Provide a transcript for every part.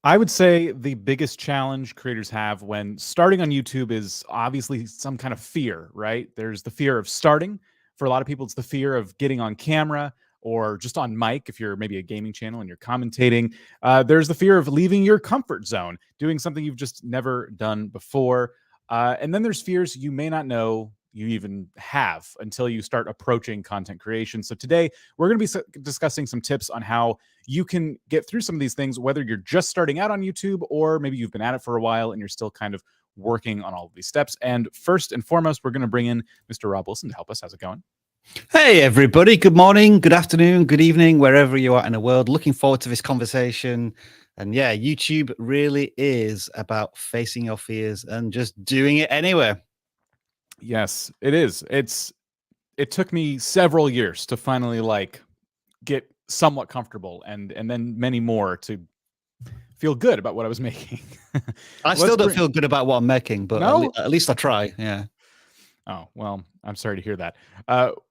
I would say the biggest challenge creators have when starting on YouTube is obviously some kind of fear, right? There's the fear of starting. For a lot of people, it's the fear of getting on camera or just on mic if you're maybe a gaming channel and you're commentating. There's the fear of leaving your comfort zone, doing something you've just never done before. And then there's fears you may not know you even have until you start approaching content creation. So today, we're going to be discussing some tips on how you can get through some of these things, whether you're just starting out on YouTube or maybe you've been at it for a while and you're still kind of working on all of these steps. And first and foremost, we're going to bring in Mr. Rob Wilson to help us. How's it going? Hey, everybody. Good morning, good afternoon, good evening, wherever you are in the world. Looking forward to this conversation. And yeah, YouTube really is about facing your fears and just doing it anyway. Yes, it is. It took me several years to finally get somewhat comfortable and then many more to feel good about what I was making. I still don't feel good about what I'm making, but no? at least I try. Yeah. Oh, well, I'm sorry to hear that.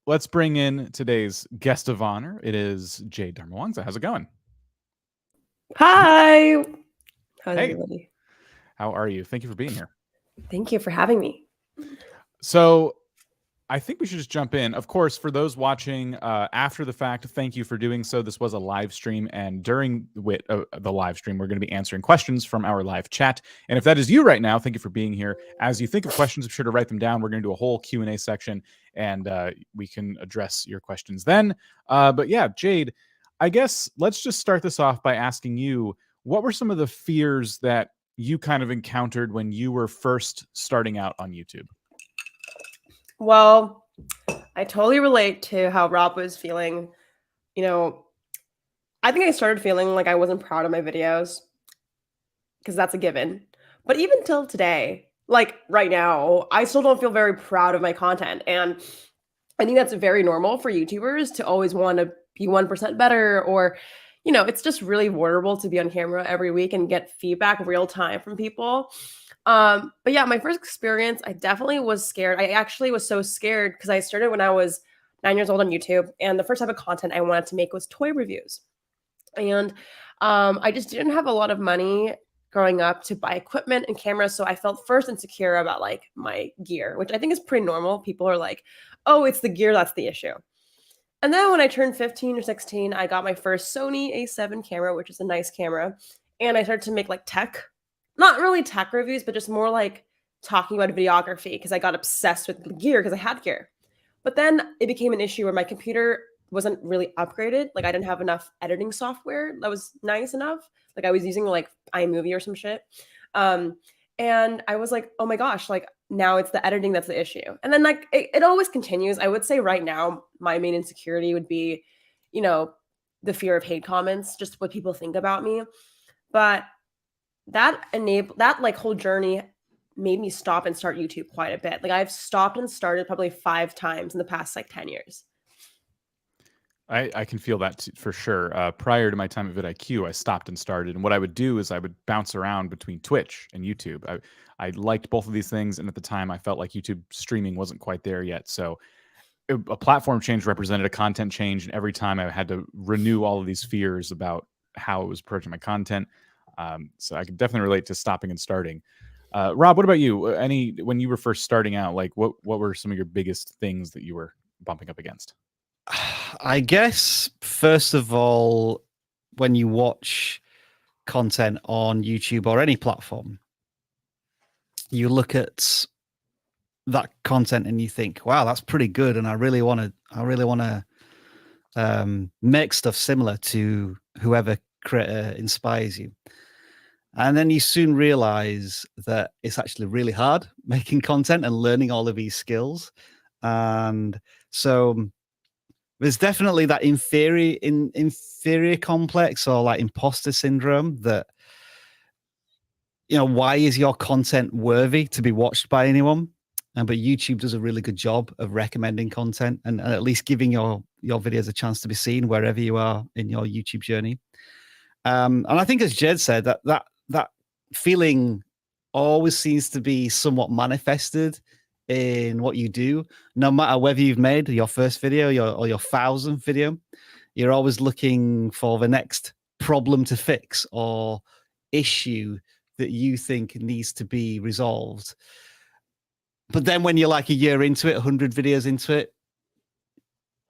Let's bring in today's guest of honor. It is Jade Dharmawangsa. How's it going? Hi. How's Hey. everybody? How are you? Thank you for being here. Thank you for having me. So I think we should just jump in. Of course, for those watching after the fact, thank you for doing so. This was a live stream, and during the live stream, we're going to be answering questions from our live chat. And if that is you right now, thank you for being here. As you think of questions, be sure to write them down. We're going to do a whole Q&A section, and we can address your questions then. But yeah, Jade, I guess let's just start this off by asking you, what were some of the fears that you kind of encountered when you were first starting out on YouTube? Well, I totally relate to how Rob was feeling. You know, I think I started feeling like I wasn't proud of my videos because that's a given. But even till today, like right now, I still don't feel very proud of my content. And I think that's very normal for YouTubers to always want to be 1% better, or, you know, it's just really vulnerable to be on camera every week and get feedback real time from people. But yeah, my first experience, I definitely was scared. I actually was so scared because I started when I was 9 years old on YouTube, and the first type of content I wanted to make was toy reviews. And I just didn't have a lot of money growing up to buy equipment and cameras, so I felt first insecure about like my gear, which I think is pretty normal. People are like, oh, it's the gear that's the issue. And then when I turned 15 or 16, I got my first Sony A7 camera, which is a nice camera, and I started to make like not really tech reviews, but just more like talking about videography because I got obsessed with the gear because I had gear. But then it became an issue where my computer wasn't really upgraded. Like I didn't have enough editing software that was nice enough. Like I was using like iMovie or some shit. And I was like, oh my gosh, like now it's the editing that's the issue. And then like it always continues. I would say right now, my main insecurity would be, you know, the fear of hate comments, just what people think about me. But that like whole journey made me stop and start YouTube quite a bit. Like I've stopped and started probably 5 times in the past like 10 years. I can feel that for sure. Prior to my time at vidIQ, I stopped and started. And what I would do is I would bounce around between Twitch and YouTube. I liked both of these things. And at the time, I felt like YouTube streaming wasn't quite there yet. So a platform change represented a content change. And every time I had to renew all of these fears about how it was approaching my content. So I can definitely relate to stopping and starting. Rob, what about you? When you were first starting out, like what were some of your biggest things that you were bumping up against? I guess, first of all, when you watch content on YouTube or any platform, you look at that content and you think, wow, that's pretty good. And I really want to make stuff similar to whoever creator inspires you. And then you soon realize that it's actually really hard making content and learning all of these skills. And so there's definitely that inferior complex or like imposter syndrome that, you know, why is your content worthy to be watched by anyone? But YouTube does a really good job of recommending content and at least giving your videos a chance to be seen wherever you are in your YouTube journey. And I think, as Jed said, that feeling always seems to be somewhat manifested in what you do, no matter whether you've made your first video or your 1,000th video. You're always looking for the next problem to fix, or issue that you think needs to be resolved. But then when you're like a year into it, 100 videos into it,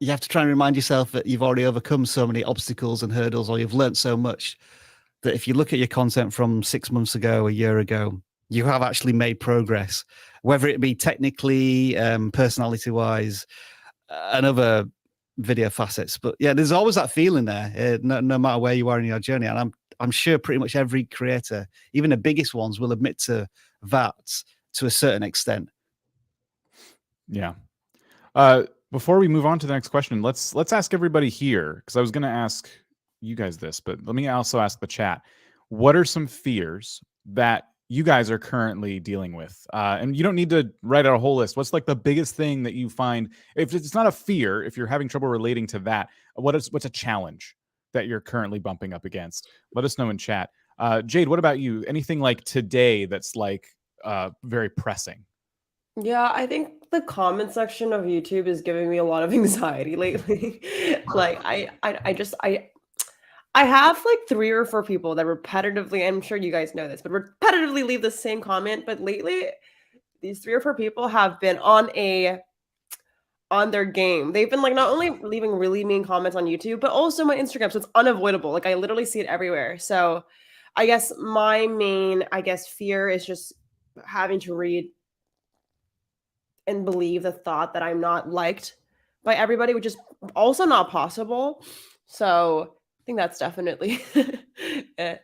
you have to try and remind yourself that you've already overcome so many obstacles and hurdles, or you've learned so much that if you look at your content from 6 months ago, a year ago, you have actually made progress, whether it be technically, personality wise, and other video facets. But yeah, there's always that feeling there, no matter where you are in your journey. And I'm sure pretty much every creator, even the biggest ones, will admit to that to a certain extent. Yeah. Before we move on to the next question, let's ask everybody here, because I was going to ask you guys this, but let me also ask the chat. What are some fears that you guys are currently dealing with? And you don't need to write out a whole list. What's like the biggest thing that you find? If it's not a fear, if you're having trouble relating to that, what's a challenge that you're currently bumping up against? Let us know in chat. Jade, what about you? Anything like today that's like very pressing? Yeah, I think the comment section of YouTube is giving me a lot of anxiety lately. Like I have like 3 or 4 people that repetitively, I'm sure you guys know this, but repetitively leave the same comment. But lately, these 3 or 4 people have been on their game. They've been like not only leaving really mean comments on YouTube, but also my Instagram. So it's unavoidable. Like I literally see it everywhere. So I guess my main, fear is just having to read and believe the thought that I'm not liked by everybody, which is also not possible. So I think that's definitely it.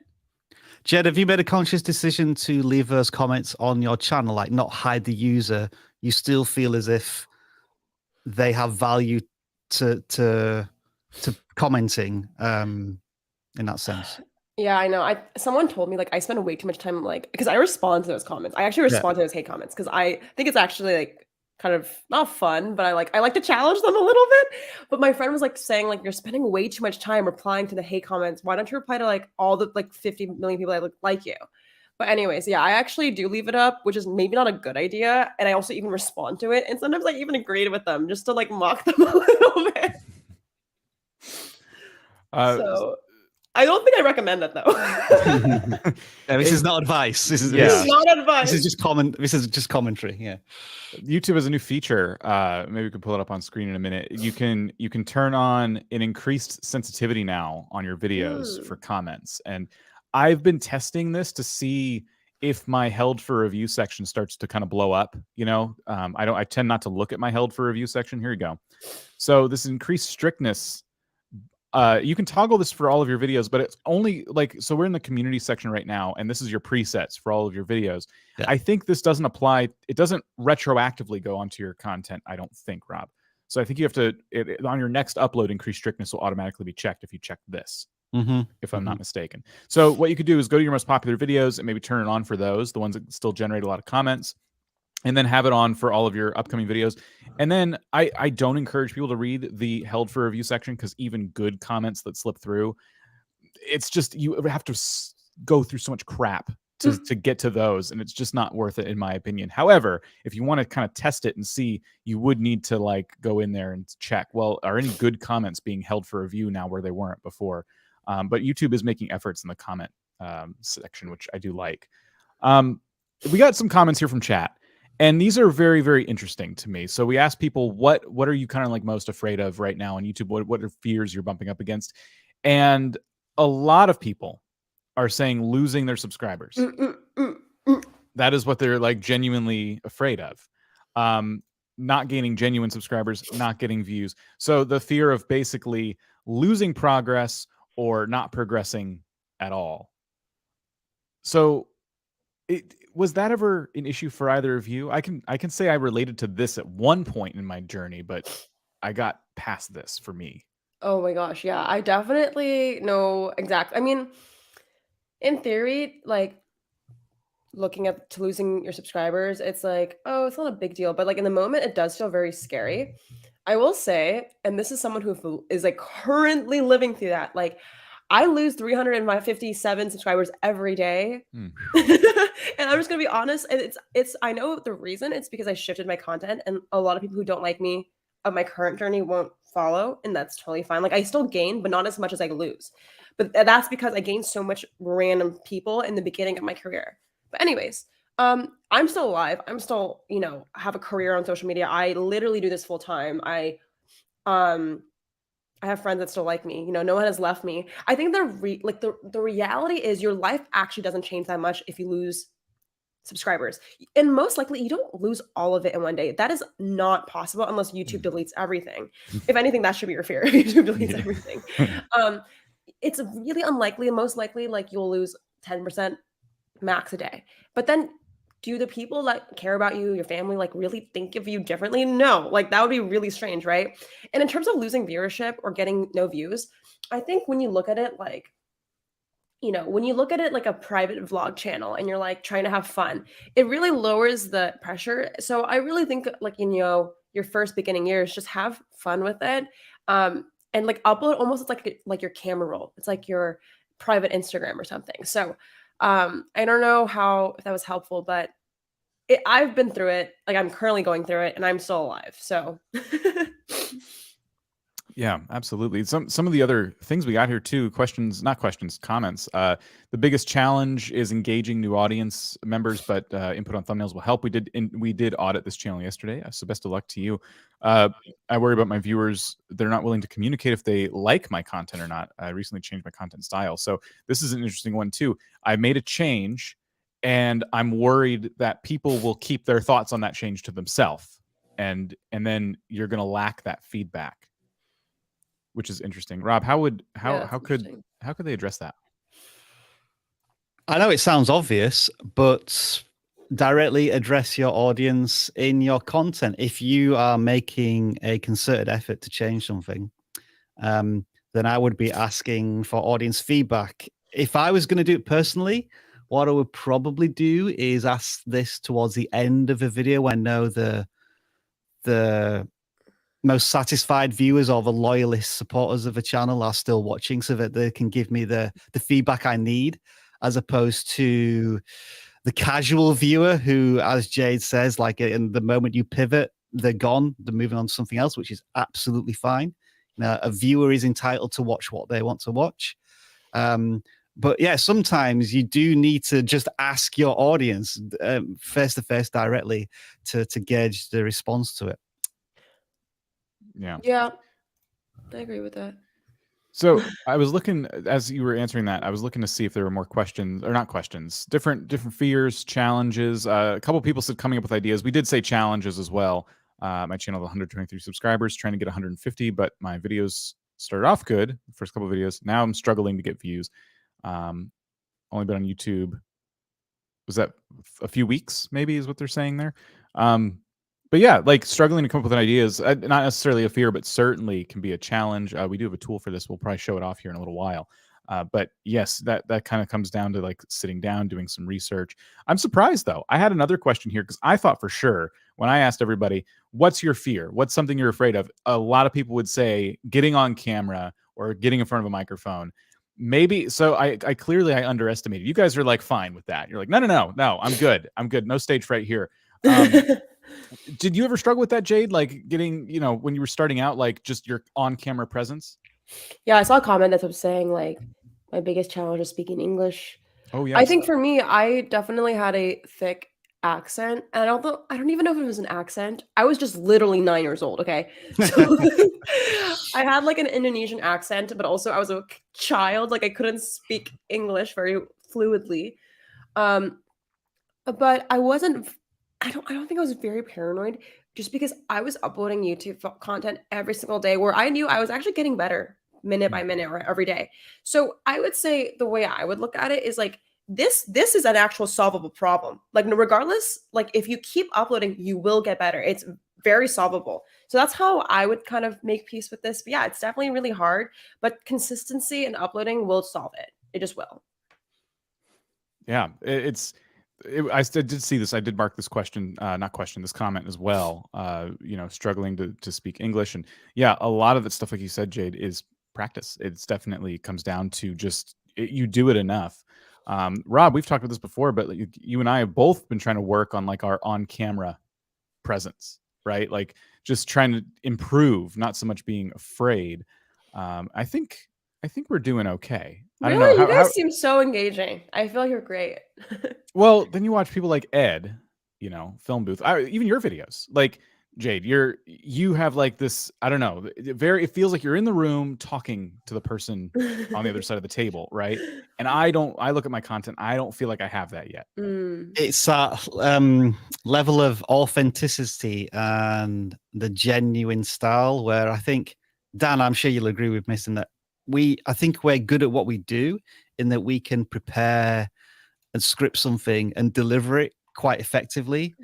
Jed, have you made a conscious decision to leave those comments on your channel, like not hide the user? You still feel as if they have value to commenting in that sense? Yeah, I know. Someone told me like I spend way too much time like because I respond to those comments. I actually respond to those hate comments because I think it's actually like kind of not fun, but I like to challenge them a little bit. But my friend was like saying like you're spending way too much time replying to the hate comments. Why don't you reply to like all the like 50 million people that like you? But anyways, yeah, I actually do leave it up, which is maybe not a good idea. And I also even respond to it. And sometimes I even agreed with them just to like mock them a little bit. So I don't think I recommend it though. Yeah, this is not advice. This is not advice. This is just commentary. Yeah. YouTube has a new feature. Maybe we can pull it up on screen in a minute. You can turn on an increased sensitivity now on your videos for comments. And I've been testing this to see if my held for review section starts to kind of blow up. You know, I tend not to look at my held for review section. Here you go. So this increased strictness. You can toggle this for all of your videos, but it's only like, so we're in the community section right now, and this is your presets for all of your videos. Yeah. I think this doesn't apply. It doesn't retroactively go onto your content, I don't think, Rob. So I think you have to, on your next upload, increased strictness will automatically be checked if you check this, if I'm not mistaken. So what you could do is go to your most popular videos and maybe turn it on for those, the ones that still generate a lot of comments, and then have it on for all of your upcoming videos. And then I don't encourage people to read the held for review section, because even good comments that slip through, it's just, you have to go through so much crap to get to those, and it's just not worth it, in my opinion. However, if you want to kind of test it and see, you would need to like go in there and check, well, are any good comments being held for review now where they weren't before? But YouTube is making efforts in the comment section, which I do like. We got some comments here from chat, and these are very, very interesting to me. So we asked people, what are you kind of like most afraid of right now on YouTube? What are fears you're bumping up against? And a lot of people are saying losing their subscribers. That is what they're like genuinely afraid of. Not gaining genuine subscribers, not getting views. So the fear of basically losing progress or not progressing at all. So was that ever an issue for either of you? I can say I related to this at one point in my journey, but I got past this for me. Oh my gosh, yeah, I definitely know exactly. I mean, in theory, like looking at to losing your subscribers, it's like, oh, it's not a big deal. But like in the moment, it does feel very scary. I will say, and this is someone who is like currently living through that. Like, I lose 357 subscribers every day. And I'm just gonna be honest. And it's I know the reason. It's because I shifted my content, and a lot of people who don't like me of my current journey won't follow, and that's totally fine. Like I still gain, but not as much as I lose. But that's because I gained so much random people in the beginning of my career. But anyways, I'm still alive. I'm still, have a career on social media. I literally do this full time. Um I have friends that still like me. No one has left me. I think the reality is your life actually doesn't change that much if you lose subscribers. And most likely you don't lose all of it in one day. That is not possible unless YouTube deletes everything. If anything, that should be your fear. YouTube deletes everything. Um, it's really unlikely, most likely, like you'll lose 10% max a day. But then do the people that care about you, your family, like really think of you differently? No, like that would be really strange, right? And in terms of losing viewership or getting no views, I think when you look at it like a private vlog channel and you're like trying to have fun, it really lowers the pressure. So I really think like, your first beginning years, just have fun with it. And like upload almost like your camera roll. It's like your private Instagram or something. So I don't know if that was helpful, but I've been through it. Like I'm currently going through it and I'm still alive. So Yeah, absolutely. Some of the other things we got here too, comments. The biggest challenge is engaging new audience members, but input on thumbnails will help. We did audit this channel yesterday, so best of luck to you. I worry about my viewers. They're not willing to communicate if they like my content or not. I recently changed my content style. So this is an interesting one too. I made a change and I'm worried that people will keep their thoughts on that change to themselves. And then you're going to lack that feedback, which is interesting. Rob, how could they address that? I know it sounds obvious, but directly address your audience in your content. If you are making a concerted effort to change something, then I would be asking for audience feedback. If I was going to do it personally, what I would probably do is ask this towards the end of a video when I know the most satisfied viewers or the loyalist supporters of a channel are still watching, so that they can give me the feedback I need, as opposed to the casual viewer who, as Jade says, like in the moment you pivot, they're gone, they're moving on to something else, which is absolutely fine. A viewer is entitled to watch what they want to watch. But yeah, sometimes you do need to just ask your audience face to face directly to gauge the response to it. yeah, I agree with that. So I was looking, as you were answering that, I was looking to see if there were more questions, or not questions, different fears, challenges. A couple people said coming up with ideas. We did say challenges as well. My channel has 123 subscribers, trying to get 150, but my videos started off good, the first couple of videos. Now I'm struggling to get views. Only been on YouTube, was that a few weeks, maybe, is what they're saying there. But yeah, like struggling to come up with ideas, not necessarily a fear, but certainly can be a challenge. We do have a tool for this. We'll probably show it off here in a little while. But yes, that kind of comes down to like sitting down, doing some research. I'm surprised though. I had another question here because I thought for sure when I asked everybody, what's your fear? What's something you're afraid of? A lot of people would say getting on camera or getting in front of a microphone. Maybe so. I clearly underestimated. You guys are like fine with that. You're like, no, I'm good. I'm good. No stage fright here. Did you ever struggle with that, Jade? Like getting, when you were starting out, like just your on-camera presence? Yeah, I saw a comment that was saying like my biggest challenge is speaking English. Oh yeah. I think for me, I definitely had a thick accent, and although I don't even know if it was an accent, I was just literally 9 years old. Okay, so I had like an Indonesian accent, but also I was a child. Like I couldn't speak English very fluidly. But I wasn't. I don't think I was very paranoid, just because I was uploading YouTube content every single day, where I knew I was actually getting better minute by minute or every day. So I would say the way I would look at it is like this is an actual solvable problem. Like regardless, like if you keep uploading, you will get better. It's very solvable. So that's how I would kind of make peace with this. But yeah, it's definitely really hard, but consistency and uploading will solve it. It just will. Yeah, I did see this. I did mark this this comment as well. Struggling to speak English, and yeah, a lot of the stuff, like you said, Jade, is practice. It's definitely comes down to just you do it enough. Rob, we've talked about this before, but you and I have both been trying to work on like our on-camera presence, right? Like just trying to improve, not so much being afraid. I think I think we're doing okay. I don't know Really? You how. guys seem so engaging. I feel like you're great. Well, then you watch people like Ed, Film Booth, even your videos. Like Jade, you have like this. I don't know. It feels like you're in the room talking to the person on the other side of the table, right? And I don't. I look at my content. I don't feel like I have that yet. It's that level of authenticity and the genuine style where I think, Dan, I'm sure you'll agree with me in that I think we're good at what we do in that we can prepare and script something and deliver it quite effectively.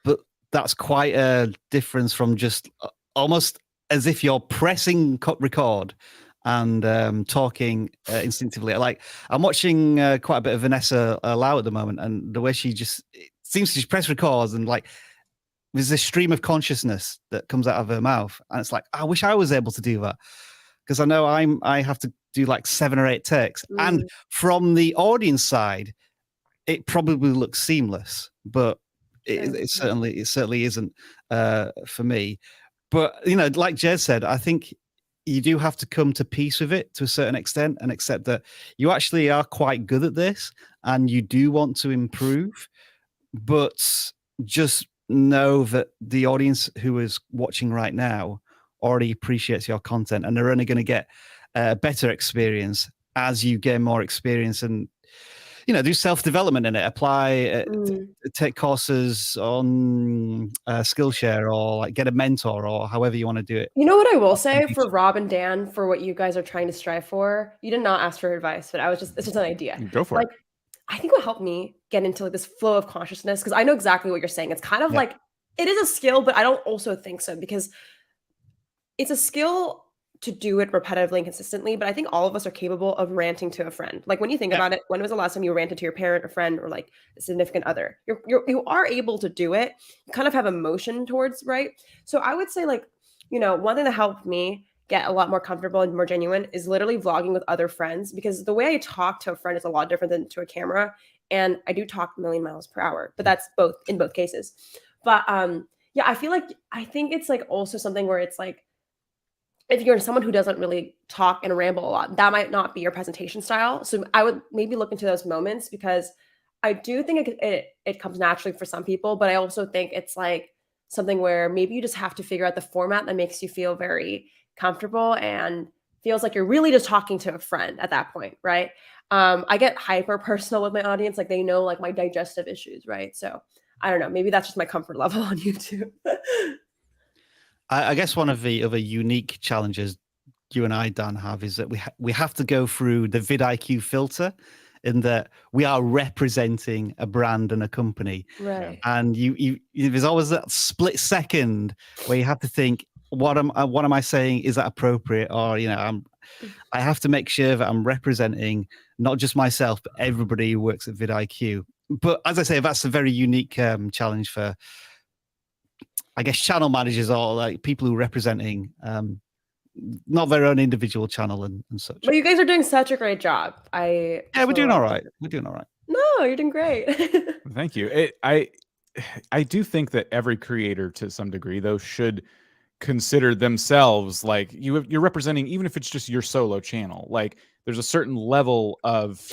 But that's quite a difference from just almost as if you're pressing record and talking instinctively. Like I'm watching quite a bit of Vanessa Lau at the moment, and the way she just seems to just press records and like there's this stream of consciousness that comes out of her mouth, and it's like I wish I was able to do that because I know I have to do like 7 or 8 takes, and from the audience side, it probably looks seamless, but it certainly isn't for me. But like Jez said, I think you do have to come to peace with it to a certain extent and accept that you actually are quite good at this and you do want to improve, but just know that the audience who is watching right now already appreciates your content and they're only going to get a better experience as you gain more experience and do self-development in it, apply, take courses on Skillshare or like get a mentor or however you want to do it. You know what I will say for Rob and Dan, for what you guys are trying to strive for, you did not ask for advice, but it's just an idea. Go for it. I think what helped me get into like this flow of consciousness, because I know exactly what you're saying. It's kind of like, it is a skill, but I don't also think so because it's a skill to do it repetitively and consistently, but I think all of us are capable of ranting to a friend. Like when you think about it, when was the last time you ranted to your parent or friend or like a significant other? You are able to do it. You kind of have emotion towards, right? So I would say like, one thing that helped me get a lot more comfortable and more genuine is literally vlogging with other friends because the way I talk to a friend is a lot different than to a camera. And I do talk a million miles per hour, but that's in both cases. But yeah, I think it's like also something where it's like, if you're someone who doesn't really talk and ramble a lot, that might not be your presentation style. So I would maybe look into those moments because I do think it comes naturally for some people, but I also think it's like something where maybe you just have to figure out the format that makes you feel very comfortable and feels like you're really just talking to a friend at that point, right? I get hyper personal with my audience, like they know like my digestive issues, right? So I don't know, maybe that's just my comfort level on YouTube. I guess one of the other unique challenges you and I, Dan, have is that we have to go through the vidIQ filter in that we are representing a brand and a company. Right. And there's always that split second where you have to think, what am I saying? Is that appropriate? Or, I have to make sure that I'm representing not just myself, but everybody who works at vidIQ. But as I say, that's a very unique challenge for, I guess, channel managers or like people who are representing not their own individual channel and such. But you guys are doing such a great job. We're doing all right. We're doing all right. No, you're doing great. Thank you. I do think that every creator to some degree though should consider themselves like you're representing, even if it's just your solo channel. Like there's a certain level of,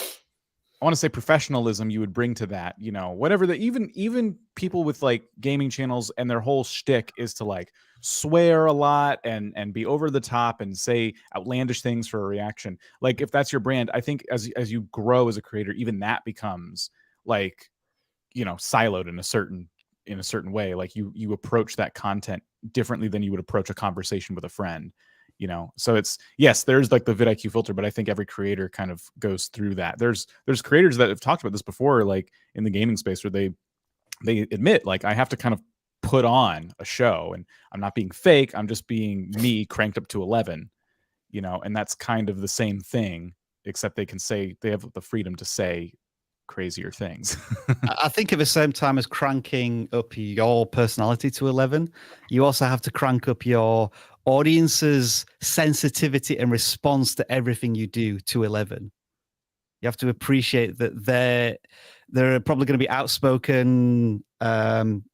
I want to say, professionalism you would bring to that, whatever that even people with like gaming channels and their whole shtick is to like swear a lot and be over the top and say outlandish things for a reaction. Like if that's your brand, I think as you grow as a creator, even that becomes like, siloed in a certain way. Like you approach that content differently than you would approach a conversation with a friend. So it's, yes, there's like the vidIQ filter, but I think every creator kind of goes through that. There's creators that have talked about this before, like in the gaming space, where they admit like I have to kind of put on a show and I'm not being fake, I'm just being me cranked up to 11, and that's kind of the same thing, except they have the freedom to say crazier things. I think at the same time as cranking up your personality to 11, you also have to crank up your audience's sensitivity and response to everything you do to 11. You have to appreciate that there are probably going to be outspoken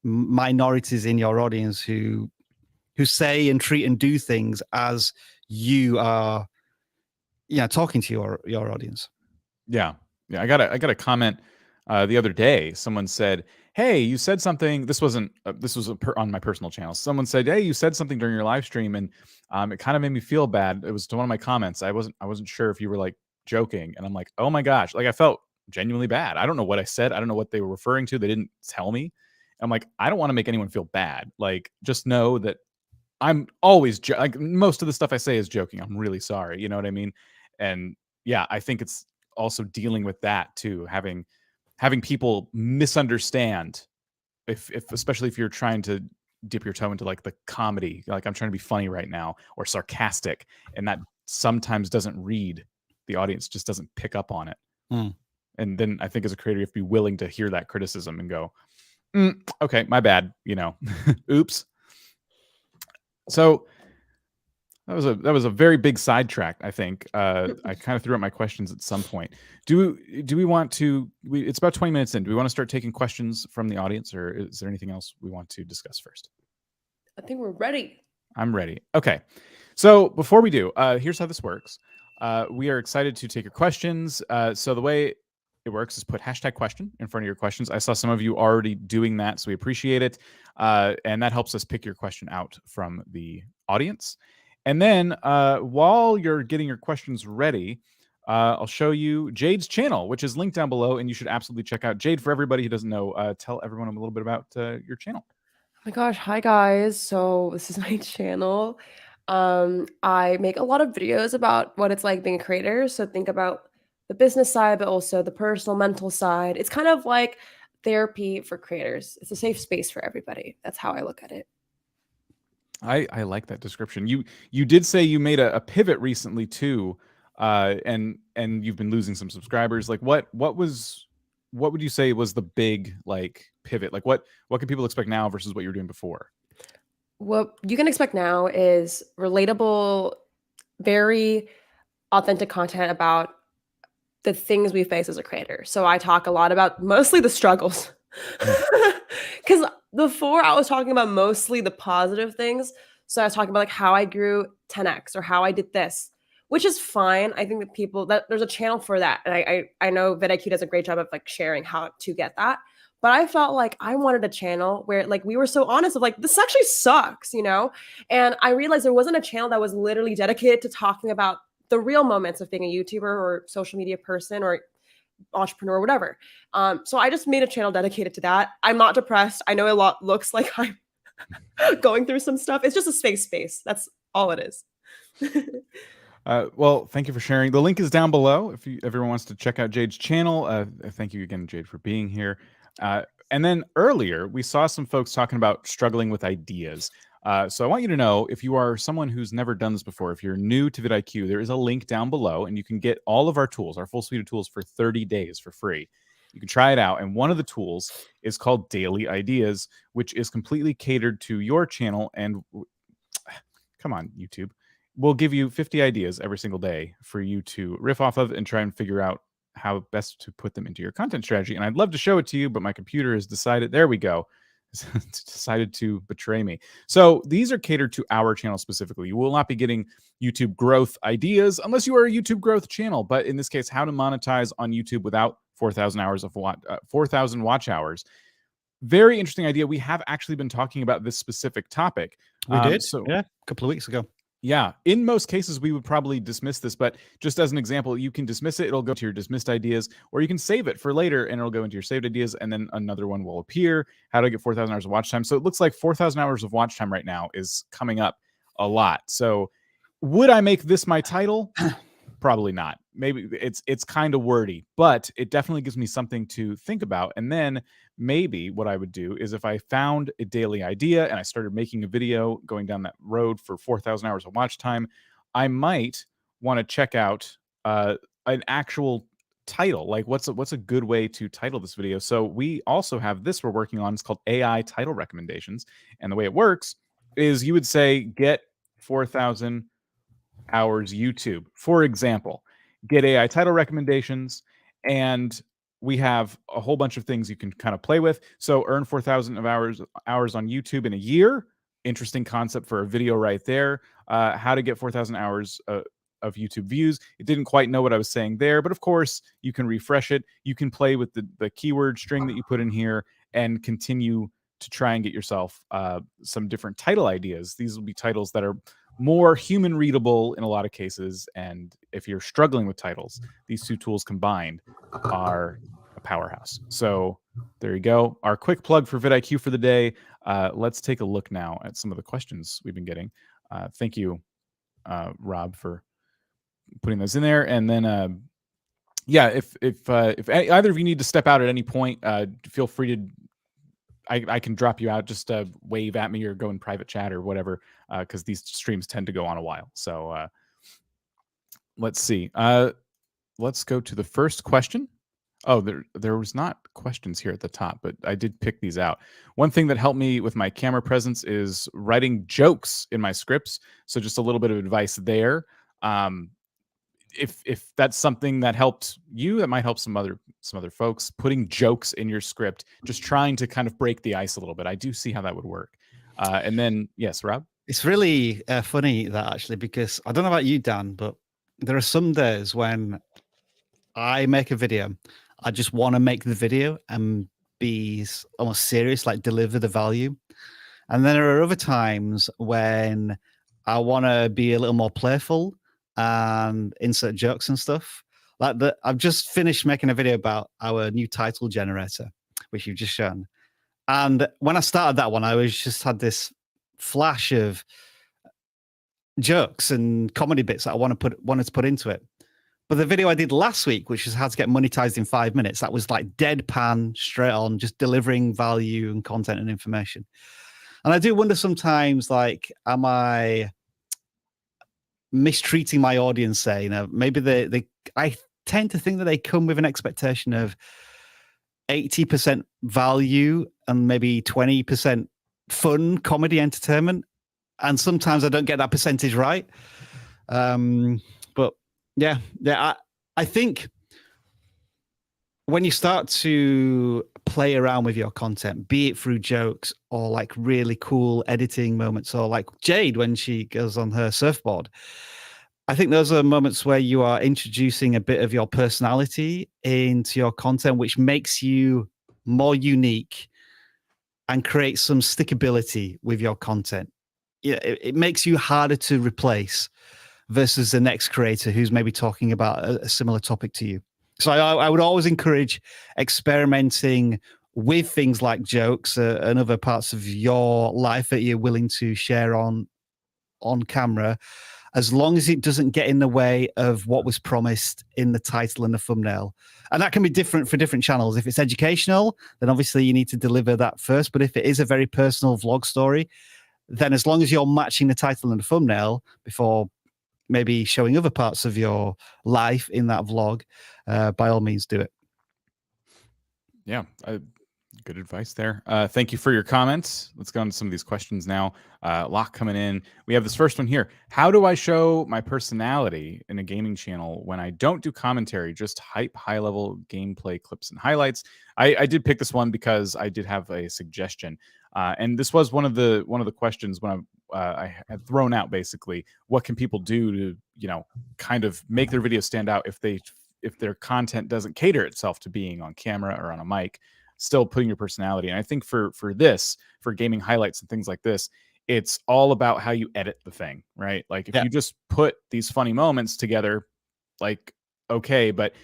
minorities in your audience who say and treat and do things as you are talking to your audience. Yeah. I got a comment the other day. Someone said, "Hey, you said something." This wasn't. This was on my personal channel. Someone said, "Hey, you said something during your live stream, and it kind of made me feel bad." It was to one of my comments. I wasn't sure if you were like joking, and I'm like, "Oh my gosh!" Like I felt genuinely bad. I don't know what I said. I don't know what they were referring to. They didn't tell me. I'm like, I don't want to make anyone feel bad. Like, just know that I'm always like most of the stuff I say is joking. I'm really sorry. You know what I mean? And yeah, I think it's also dealing with that too, having people misunderstand if especially if you're trying to dip your toe into like the comedy, like I'm trying to be funny right now or sarcastic, and that sometimes doesn't read. The audience just doesn't pick up on it. And then I think as a creator, you have to be willing to hear that criticism and go, okay, my bad, oops. So that was a very big sidetrack, I think. I kind of threw out my questions at some point. Do we want to? It's about 20 minutes in. Do we want to start taking questions from the audience, or is there anything else we want to discuss first? I think we're ready. I'm ready. Okay. So before we do, here's how this works. We are excited to take your questions. So the way it works is put #question in front of your questions. I saw some of you already doing that, so we appreciate it. And that helps us pick your question out from the audience. And then while you're getting your questions ready, I'll show you Jade's channel, which is linked down below, and you should absolutely check out Jade. For everybody who doesn't know, tell everyone a little bit about your channel. Oh my gosh, hi guys. So this is my channel. I make a lot of videos about what it's like being a creator. So think about the business side, but also the personal, mental side. It's kind of like therapy for creators. It's a safe space for everybody. That's how I look at it. I like that description. You did say you made a pivot recently too, and you've been losing some subscribers. Like what would you say was the big like pivot? Like what can people expect now versus what you were doing before? What you can expect now is relatable, very authentic content about the things we face as a creator. So I talk a lot about mostly the struggles. Because before I was talking about mostly the positive things. So I was talking about like how I grew 10x or how I did this, which is fine. I think that there's a channel for that. And I know vidIQ does a great job of like sharing how to get that. But I felt like I wanted a channel where like we were so honest of like, this actually sucks, And I realized there wasn't a channel that was literally dedicated to talking about the real moments of being a YouTuber or social media person or entrepreneur or whatever. So I just made a channel dedicated to that. I'm not depressed. I know a lot looks like I'm going through some stuff. It's just a space. That's all it is. Well, thank you for sharing. The link is down below if everyone wants to check out Jade's channel. Thank you again, Jade, for being here. And then earlier, we saw some folks talking about struggling with ideas. So I want you to know, if you are someone who's never done this before, if you're new to vidIQ, there is a link down below, and you can get all of our tools, our full suite of tools, for 30 days for free. You can try it out. And one of the tools is called Daily Ideas, which is completely catered to your channel. And come on, YouTube. We'll give you 50 ideas every single day for you to riff off of and try and figure out how best to put them into your content strategy. And I'd love to show it to you, but my computer has decided, there we go, decided to betray me. So these are catered to our channel specifically. You will not be getting YouTube growth ideas unless you are a YouTube growth channel. But in this case, how to monetize on YouTube without 4,000 hours of 4,000 watch hours. Very interesting idea. We have actually been talking about this specific topic. We did, yeah, a couple of weeks ago. Yeah, in most cases, we would probably dismiss this, but just as an example, you can dismiss it. It'll go to your dismissed ideas, or you can save it for later and it'll go into your saved ideas, and then another one will appear. How to get 4,000 hours of watch time. So it looks like 4,000 hours of watch time right now is coming up a lot. So would I make this my title? Probably not. Maybe it's kind of wordy, but it definitely gives me something to think about. And then maybe what I would do is, if I found a daily idea and I started making a video going down that road for 4,000 hours of watch time, I might want to check out an actual title. Like what's a good way to title this video? So we also have this we're working on. It's called AI title recommendations. And the way it works is you would say, get 4,000 hours YouTube, for example, get AI title recommendations, and we have a whole bunch of things you can kind of play with. So earn 4,000 hours on YouTube in a year. Interesting concept for a video right there. How to get 4,000 hours of YouTube views. It didn't quite know what I was saying there, but of course you can refresh it. You can play with the keyword string that you put in here and continue to try and get yourself some different title ideas. These will be titles that are more human readable in a lot of cases. And if you're struggling with titles, these two tools combined are a powerhouse. So there you go. Our quick plug for vidIQ for the day. Let's take a look now at some of the questions we've been getting. Thank you, Rob, for putting those in there. And then, yeah, if either of you need to step out at any point, feel free to. I can drop you out. Just wave at me or go in private chat or whatever, because these streams tend to go on a while. So let's see. Let's go to the first question. Oh, there was not questions here at the top, but I did pick these out. One thing that helped me with my camera presence is writing jokes in my scripts. So just a little bit of advice there. If that's something that helped you, that might help some other folks. Putting jokes in your script, just trying to kind of break the ice a little bit. I do see how that would work. And then, yes, Rob? It's really funny that actually, because I don't know about you, Dan, but there are some days when I make a video, I just want to make the video and be almost serious, like deliver the value. And then there are other times when I want to be a little more playful and insert jokes and stuff. Like I've just finished making a video about our new title generator, which you've just shown. And when I started that one, I just had this flash of jokes and comedy bits that I wanted to put into it. But the video I did last week, which is how to get monetized in 5 minutes, that was like deadpan, straight on, just delivering value and content and information. And I do wonder sometimes, like, am I mistreating my audience? Say, maybe I tend to think that they come with an expectation of 80% value and maybe 20% fun, comedy, entertainment. And sometimes I don't get that percentage right. But yeah, I think when you start to play around with your content, be it through jokes or like really cool editing moments, or like Jade when she goes on her surfboard, I think those are moments where you are introducing a bit of your personality into your content, which makes you more unique and creates some stickability with your content. Yeah, it makes you harder to replace versus the next creator who's maybe talking about a similar topic to you. So I would always encourage experimenting with things like jokes and other parts of your life that you're willing to share on camera, as long as it doesn't get in the way of what was promised in the title and the thumbnail. And that can be different for different channels. If it's educational, then obviously you need to deliver that first. But if it is a very personal vlog story, then as long as you're matching the title and the thumbnail before maybe showing other parts of your life in that vlog, by all means do it. Yeah, good advice there. Thank you for your comments. Let's go on to some of these questions now. A lot coming in. We have this first one here. How do I show my personality in a gaming channel when I don't do commentary, just hype high-level gameplay clips and highlights? I did pick this one because I did have a suggestion. And this was one of the questions when I had thrown out, basically, what can people do to, kind of make their video stand out if their content doesn't cater itself to being on camera or on a mic, still putting your personality. And I think for gaming highlights and things like this, it's all about how you edit the thing, right? Like if you just put these funny moments together, like, okay, but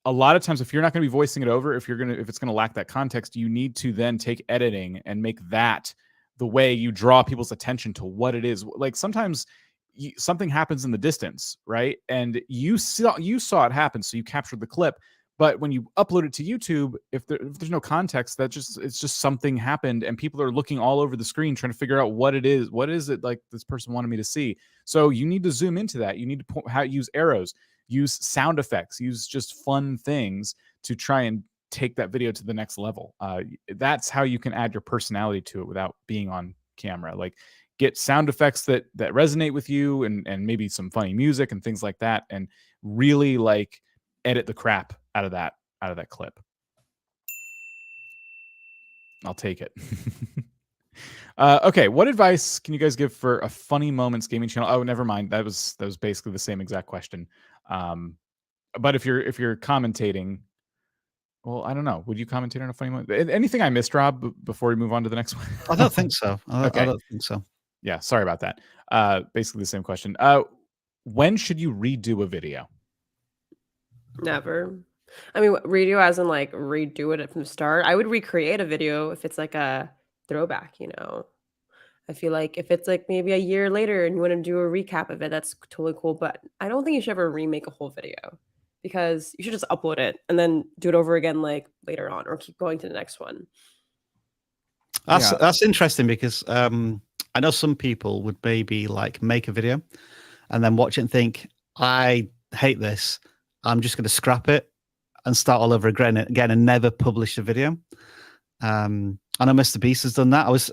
a lot of times if you're not going to be voicing it over, if it's going to lack that context, you need to then take editing and make that the way you draw people's attention to what it is. Like sometimes something happens in the distance, right? And you saw it happen, so you captured the clip. But when you upload it to YouTube, if there's no context, it's just something happened, and people are looking all over the screen trying to figure out what it is. What is it like this person wanted me to see? So you need to zoom into that. You need to use arrows, use sound effects, use just fun things to try and take that video to the next level. That's how you can add your personality to it without being on camera. Like get sound effects that resonate with you, and maybe some funny music and things like that, and really like edit the crap out of that clip. I'll take it. Okay, what advice can you guys give for a funny moments gaming channel? Oh, never mind. That was basically the same exact question. But if you're commentating, well, I don't know. Would you commentate on a funny moment? Anything I missed, Rob, before we move on to the next one? I don't think so. I Okay. don't think so. Yeah, sorry about that. Basically the same question. When should you redo a video? Never. I mean, redo as in like redo it from the start. I would recreate a video if it's like a throwback, you know. I feel like if it's like maybe a year later and you want to do a recap of it, that's totally cool. But I don't think you should ever remake a whole video because you should just upload it and then do it over again like later on or keep going to the next one. That's interesting because I know some people would maybe like make a video and then watch it and think, I hate this. I'm just going to scrap it and start all over again and never publish the video. I know Mr. Beast has done that. I was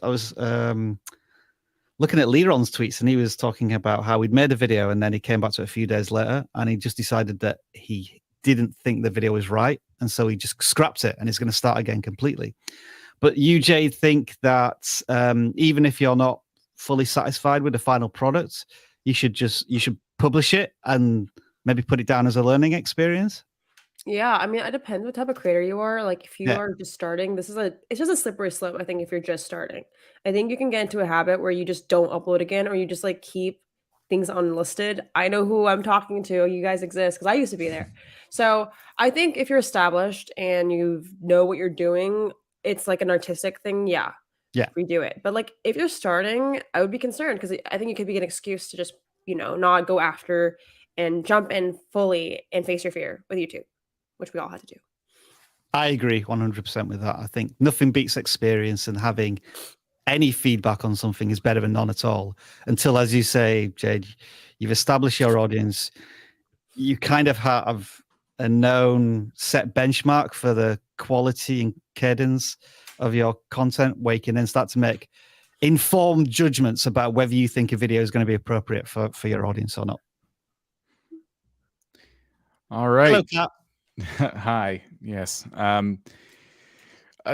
looking at Leron's tweets and he was talking about how he'd made a video and then he came back to it a few days later and he just decided that he didn't think the video was right. And so he just scrapped it and he's going to start again completely. But you, Jade, think that even if you're not fully satisfied with the final product, you should publish it and maybe put it down as a learning experience? Yeah, I mean, it depends what type of creator you are. Like, if you are just starting, it's just a slippery slope, I think, if you're just starting. I think you can get into a habit where you just don't upload again or you just like keep things unlisted. I know who I'm talking to. You guys exist because I used to be there. So I think if you're established and you know what you're doing, it's like an artistic thing. Yeah. Yeah. Redo it. But like if you're starting, I would be concerned because I think it could be an excuse to just, not go after and jump in fully and face your fear with YouTube, which we all had to do. I agree 100% with that. I think nothing beats experience, and having any feedback on something is better than none at all. Until, as you say, Jade, you've established your audience. You kind of have a known set benchmark for the quality and cadence of your content, where you can then start to make informed judgments about whether you think a video is going to be appropriate for your audience or not. All right. Hello, Kat. Hi. Yes.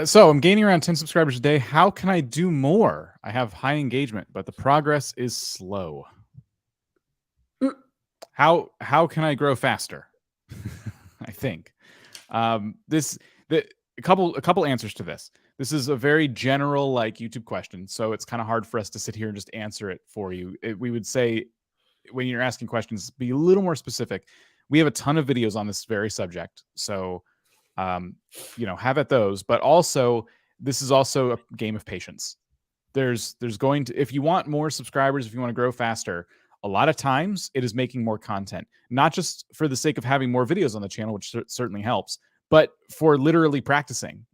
So I'm gaining around 10 subscribers a day. How can I do more? I have high engagement, but the progress is slow. How can I grow faster? I think a couple answers to this. This is a very general like YouTube question, so it's kind of hard for us to sit here and just answer it for you. We would say when you're asking questions, be a little more specific. We have a ton of videos on this very subject, so have at those. But also, this is also a game of patience. There's going to, if you want more subscribers, if you want to grow faster, a lot of times it is making more content, not just for the sake of having more videos on the channel, which certainly helps, but for literally practicing,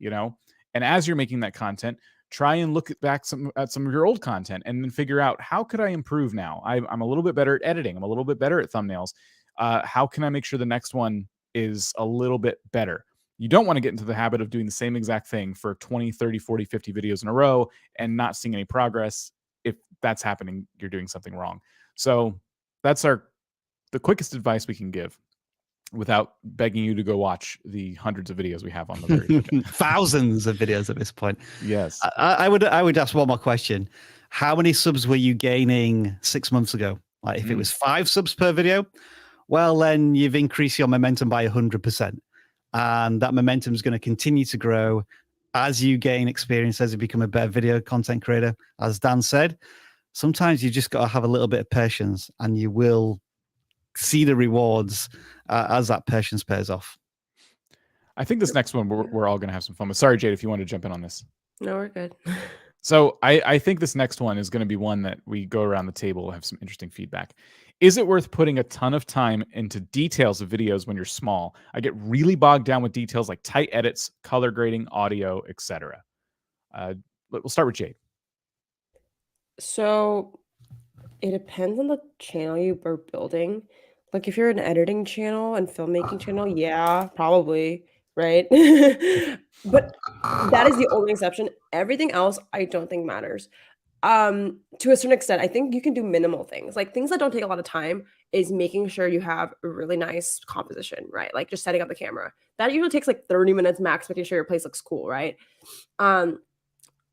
And as you're making that content, try and look back at some of your old content and then figure out, how could I improve now? I'm a little bit better at editing. I'm a little bit better at thumbnails. How can I make sure the next one is a little bit better? You don't want to get into the habit of doing the same exact thing for 20, 30, 40, 50 videos in a row and not seeing any progress. If that's happening, you're doing something wrong. So that's the quickest advice we can give, without begging you to go watch the hundreds of videos we have on the very thousands of videos at this point. Yes. I would ask one more question. How many subs were you gaining 6 months ago? Like if it was 5 subs per video, well, then you've increased your momentum by 100%. And that momentum is going to continue to grow as you gain experience, as you become a better video content creator. As Dan said, sometimes you just got to have a little bit of patience and you will see the rewards as that patience pays off. I think this next one we're all going to have some fun with. Sorry, Jade, if you want to jump in on this. No, we're good. So I think this next one is going to be one that we go around the table and have some interesting feedback. Is it worth putting a ton of time into details of videos when you're small? I get really bogged down with details like tight edits, color grading, audio, etc. We'll start with Jade. So it depends on the channel you are building. Like if you're an editing channel and filmmaking channel, yeah, probably, right? But that is the only exception. Everything else I don't think matters. To a certain extent, I think you can do minimal things. Like things that don't take a lot of time is making sure you have a really nice composition, right? Like just setting up the camera. That usually takes like 30 minutes max, making sure your place looks cool, right?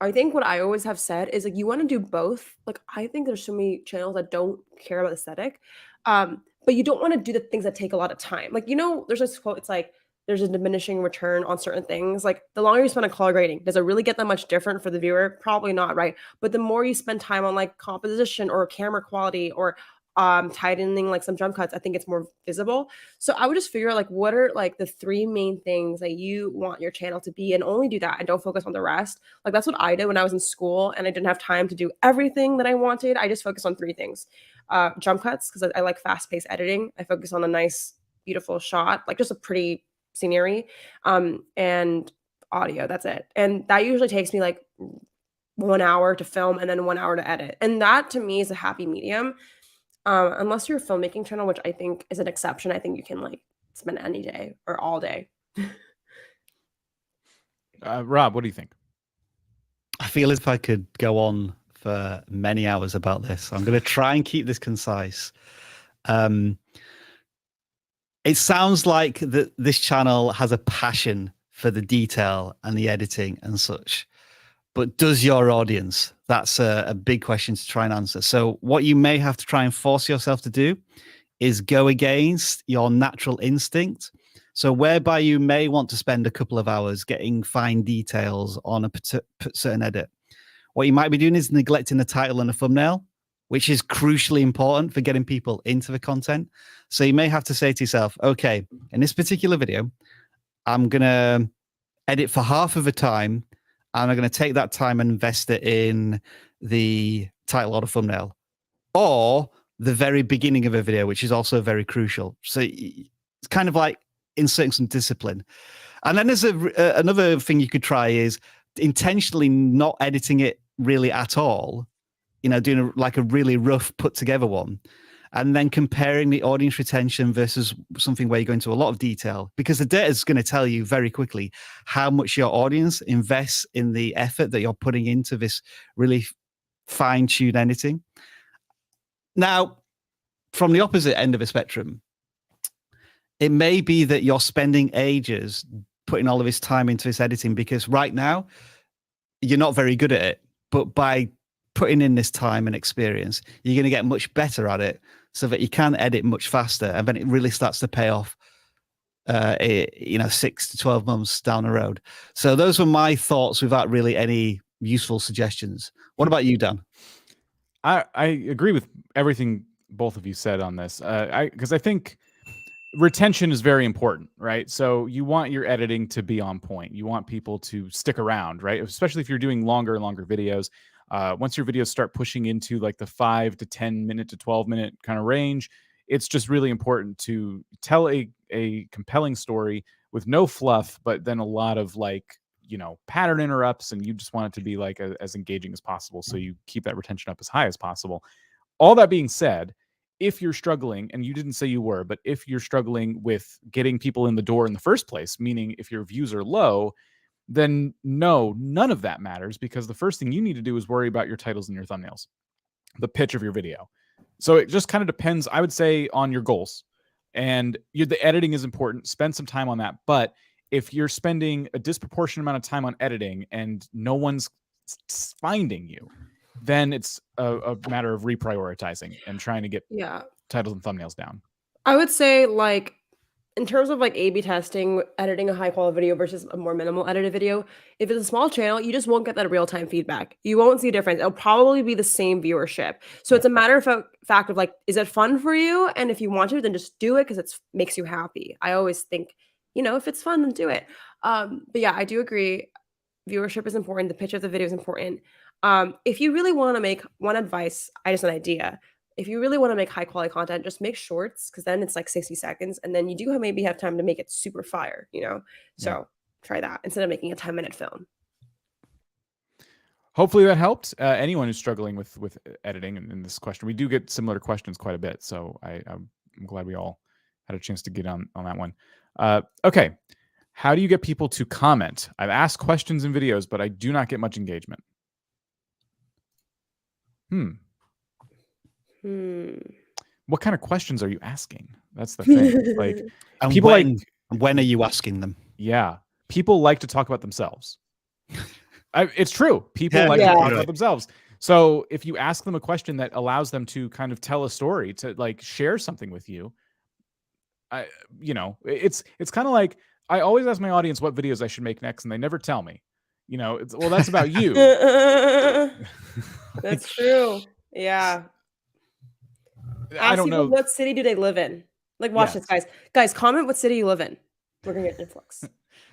I think what I always have said is like you want to do both. Like I think there's so many channels that don't care about aesthetic, but you don't want to do the things that take a lot of time. Like there's this quote. It's like there's a diminishing return on certain things. Like the longer you spend on color grading, does it really get that much different for the viewer? Probably not, right? But the more you spend time on like composition or camera quality or tightening like some jump cuts, I think it's more visible. So I would just figure out like what are like the 3 main things that you want your channel to be and only do that and don't focus on the rest. Like that's what I did when I was in school and I didn't have time to do everything that I wanted. I just focused on 3 things. Jump cuts, because I like fast-paced editing. I focus on a nice, beautiful shot, like just a pretty scenery, and audio. That's it. And that usually takes me like 1 hour to film and then 1 hour to edit. And that to me is a happy medium. Unless you're a filmmaking channel, which I think is an exception. I think you can like spend any day or all day. Rob, what do you think? I feel as if I could go on for many hours about this. I'm going to try and keep this concise. It sounds like this channel has a passion for the detail and the editing and such. But does your audience? That's a big question to try and answer. So what you may have to try and force yourself to do is go against your natural instinct. So whereby you may want to spend a couple of hours getting fine details on a certain edit, what you might be doing is neglecting the title and a thumbnail, which is crucially important for getting people into the content. So you may have to say to yourself, okay, in this particular video, I'm going to edit for half of the time, and I'm going to take that time and invest it in the title or the thumbnail, or the very beginning of a video, which is also very crucial. So it's kind of like inserting some discipline. And then there's another thing you could try is intentionally not editing it really at all, doing like a really rough put together one, and then comparing the audience retention versus something where you go into a lot of detail, because the data is going to tell you very quickly how much your audience invests in the effort that you're putting into this really fine-tuned editing. Now, from the opposite end of the spectrum, it may be that you're spending ages putting all of this time into this editing because right now you're not very good at it, but by putting in this time and experience, you're going to get much better at it so that you can edit much faster, and then it really starts to pay off 6 to 12 months down the road. So those were my thoughts without really any useful suggestions. What about you, Dan? I agree with everything both of you said on this, because I think retention is very important, right? So you want your editing to be on point. You want people to stick around, right? Especially if you're doing longer and longer videos. Once your videos start pushing into like the 5 to 10 minute to 12 minute kind of range, it's just really important to tell a compelling story with no fluff, but then a lot of like, pattern interrupts, and you just want it to be like as engaging as possible. So you keep that retention up as high as possible. All that being said, if you're struggling, and you didn't say you were, but if you're struggling with getting people in the door in the first place, meaning if your views are low, then no, none of that matters, because the first thing you need to do is worry about your titles and your thumbnails, the pitch of your video. So it just kind of depends, I would say, on your goals. And the editing is important. Spend some time on that. But if you're spending a disproportionate amount of time on editing and no one's finding you, then it's a matter of reprioritizing and trying to get titles and thumbnails down. I would say, like, in terms of like A/B testing, editing a high quality video versus a more minimal edited video, if it's a small channel, you just won't get that real time feedback. You won't see a difference. It'll probably be the same viewership. So it's a matter of fact of like, is it fun for you? And if you want to, then just do it because it makes you happy. I always think, if it's fun, then do it. But yeah, I do agree. Viewership is important. The pitch of the video is important. If you really want to make one advice, an idea. If you really want to make high quality content, just make shorts, because then it's like 60 seconds, and then you do maybe have time to make it super fire, So try that instead of making a 10-minute film. Hopefully that helped anyone who's struggling with editing in this question. We do get similar questions quite a bit, so I'm glad we all had a chance to get on that one. Okay, how do you get people to comment? I've asked questions in videos, but I do not get much engagement. What kind of questions are you asking? That's the thing. Like, and people when are you asking them? Yeah, people like to talk about themselves. It's true. People Yeah, like to yeah. talk right. about themselves. So if you ask them a question that allows them to kind of tell a story, to like share something with you, I, you know, it's kind of like I always ask my audience what videos I should make next, and they never tell me. You know, it's well, that's about you. That's true. Yeah. I Ask don't people know. what city do they live in. Like, watch this, guys. Guys, comment what city you live in. We're gonna get influx.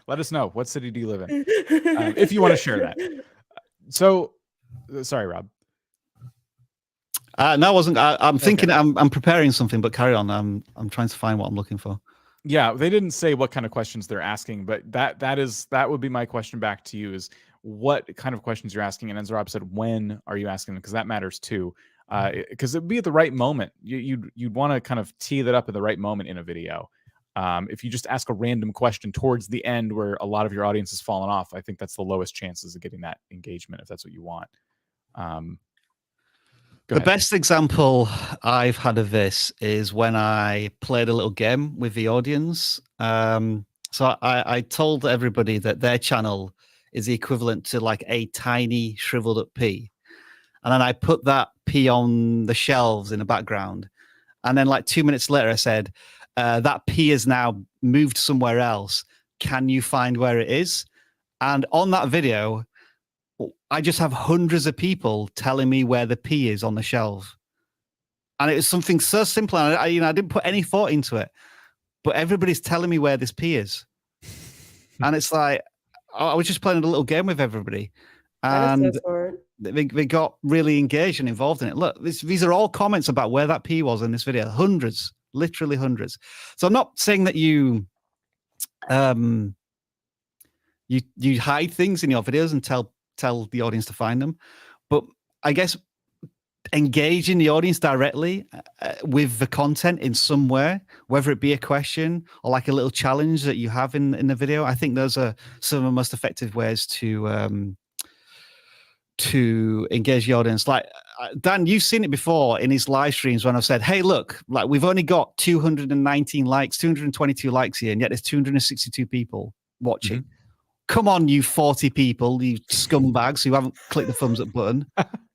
Let us know, what city do you live in, if you want to share that. So, sorry, Rob. No, I wasn't. I'm thinking. Okay. I'm preparing something, but carry on. I'm trying to find what I'm looking for. Yeah, they didn't say what kind of questions they're asking, but that would be my question back to you: is what kind of questions you're asking? And as Rob said, when are you asking them? Because that matters too. Because it'd be at the right moment. You'd want to kind of tee that up at the right moment in a video. If you just ask a random question towards the end where a lot of your audience has fallen off, I think that's the lowest chances of getting that engagement, if that's what you want. The best example I've had of this is when I played a little game with the audience. So I told everybody that their channel is the equivalent to like a tiny shriveled up pea. And then I put that pea on the shelves in the background. And then like 2 minutes later, I said, that pea is now moved somewhere else. Can you find where it is? And on that video, I just have hundreds of people telling me where the pea is on the shelf. And it was something so simple. And I didn't put any thought into it, but everybody's telling me where this pea is. And it's like, I was just playing a little game with everybody. And so smart. They got really engaged and involved in it. Look, these are all comments about where that pea was in this video. Hundreds, literally hundreds. So I'm not saying that you hide things in your videos and tell the audience to find them, but I guess engaging the audience directly with the content in some way, whether it be a question or like a little challenge that you have in the video. I think those are some of the most effective ways to engage the audience. Like Dan, you've seen it before in his live streams when I've said, hey, look, like we've only got 219 likes, 222 likes here, and yet there's 262 people watching. Mm-hmm. Come on, you 40 people, you scumbags who haven't clicked the thumbs up button.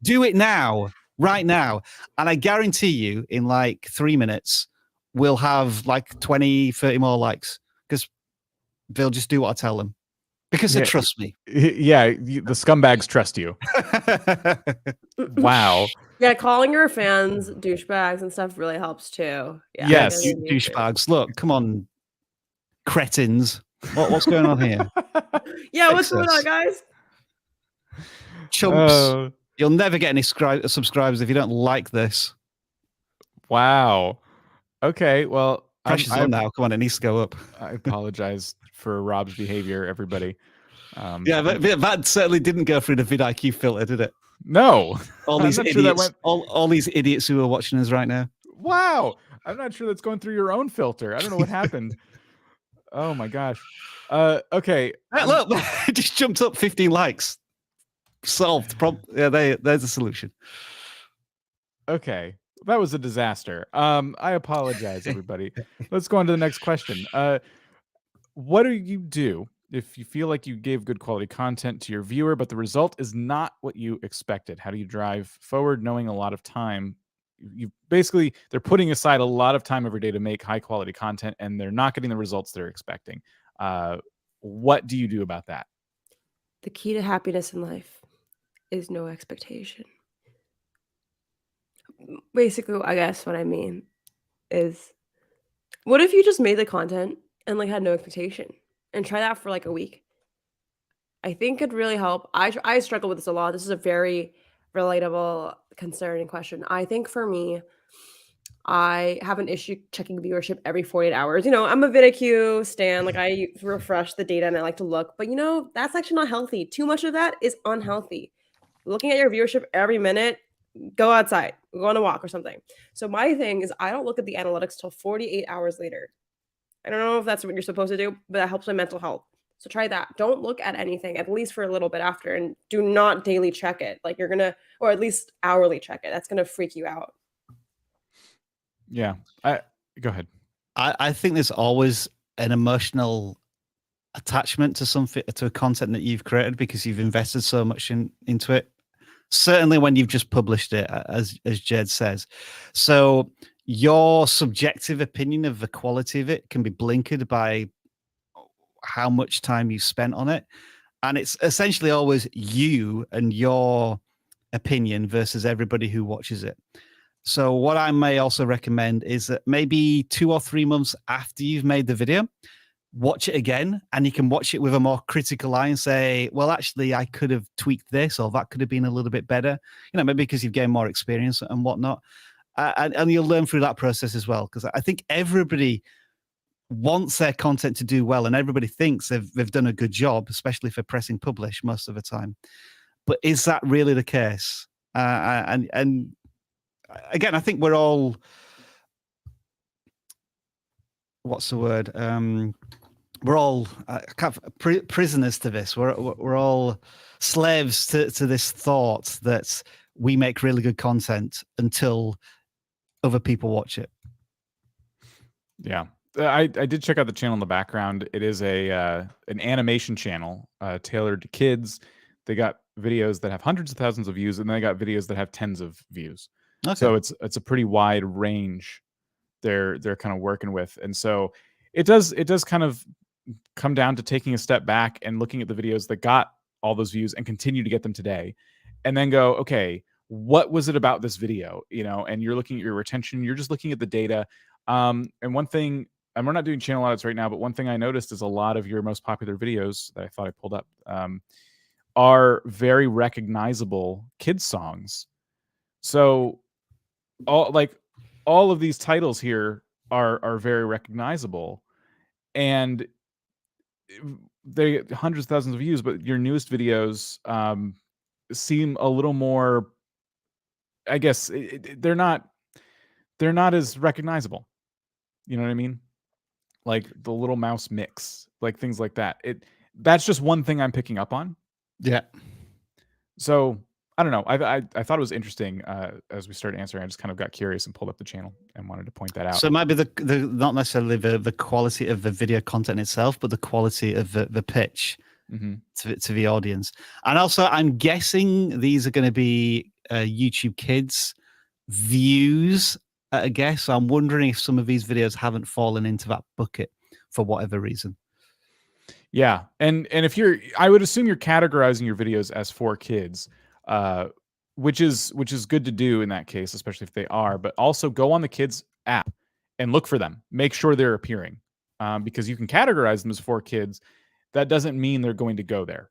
Do it now, right now. And I guarantee you in like 3 minutes, we'll have like 20, 30 more likes because they'll just do what I tell them. Because they trust me. Yeah, the scumbags trust you. Wow. Yeah, calling your fans douchebags and stuff really helps too. Yeah, yes, douchebags. Look, come on, cretins. What's going on here? Yeah, what's going on, guys? Chumps. You'll never get any subscribers if you don't like this. Wow. Okay, well, pressure's on now. Come on, it needs to go up. I apologize for Rob's behavior, everybody. Yeah, that certainly didn't go through the vidIQ filter, did it? No. All these idiots, all these idiots who are watching us right now. Wow. I'm not sure that's going through your own filter. I don't know what happened. Oh my gosh. Okay. Look, it just jumped up 15 likes. Solved. Yeah, there's a solution. Okay. That was a disaster. I apologize, everybody. Let's go on to the next question. What do you do if you feel like you gave good quality content to your viewer, but the result is not what you expected? How do you drive forward knowing a lot of time? You basically, they're putting aside a lot of time every day to make high quality content and they're not getting the results they're expecting. What do you do about that? The key to happiness in life is no expectation. Basically, I guess what I mean is, what if you just made the content and like had no expectation and try that for like a week? I think it'd really help. I struggle with this a lot. This is a very relatable, concerning question. I think for me, I have an issue checking viewership every 48 hours. You know, I'm a vidIQ stan. Like I refresh the data and I like to look, but you know, that's actually not healthy. Too much of that is unhealthy. Looking at your viewership every minute, go outside, go on a walk or something. So my thing is I don't look at the analytics till 48 hours later. I don't know if that's what you're supposed to do, but that helps my mental health. So try that. Don't look at anything, at least for a little bit after, and do not daily check it. Like you're gonna, or at least hourly check it. That's gonna freak you out. Yeah. Go ahead. I think there's always an emotional attachment to something, to a content that you've created because you've invested so much into it. Certainly when you've just published it, as Jade says. So your subjective opinion of the quality of it can be blinkered by how much time you spent on it. And it's essentially always you and your opinion versus everybody who watches it. So what I may also recommend is that maybe 2 or 3 months after you've made the video, watch it again, and you can watch it with a more critical eye and say, well, actually, I could have tweaked this, or that could have been a little bit better, maybe because you've gained more experience and whatnot. And you'll learn through that process as well, because I think everybody wants their content to do well, and everybody thinks they've done a good job, especially for pressing publish most of the time. But is that really the case? And again, I think we're all, what's the word? We're all kind of prisoners to this. We're all slaves to this thought that we make really good content until other people watch it. Yeah. I did check out the channel in the background. It is an animation channel tailored to kids. They got videos that have hundreds of thousands of views, and they got videos that have tens of views. Okay. So it's a pretty wide range they're kind of working with. And so it does kind of come down to taking a step back and looking at the videos that got all those views and continue to get them today, and then go, okay, what was it about this video? And you're looking at your retention, you're just looking at the data. And one thing, and we're not doing channel audits right now, but one thing I noticed is a lot of your most popular videos that I thought I pulled up are very recognizable kids songs. So all of these titles here are very recognizable, and they hundreds of thousands of views, but your newest videos seem a little more, I guess they're not as recognizable. You know what I mean? Like the Little Mouse Mix, like things like that. That's just one thing I'm picking up on. Yeah. So I don't know. I thought it was interesting as we started answering. I just kind of got curious and pulled up the channel and wanted to point that out. So it might be the not necessarily the quality of the video content itself, but the quality of the pitch to the audience. And also, I'm guessing these are going to be YouTube Kids views. I guess so I'm wondering if some of these videos haven't fallen into that bucket for whatever reason. Yeah, and if I would assume you're categorizing your videos as for kids. Which is good to do in that case, especially if they are, but also go on the kids app and look for them. Make sure they're appearing, because you can categorize them as for kids. That doesn't mean they're going to go there.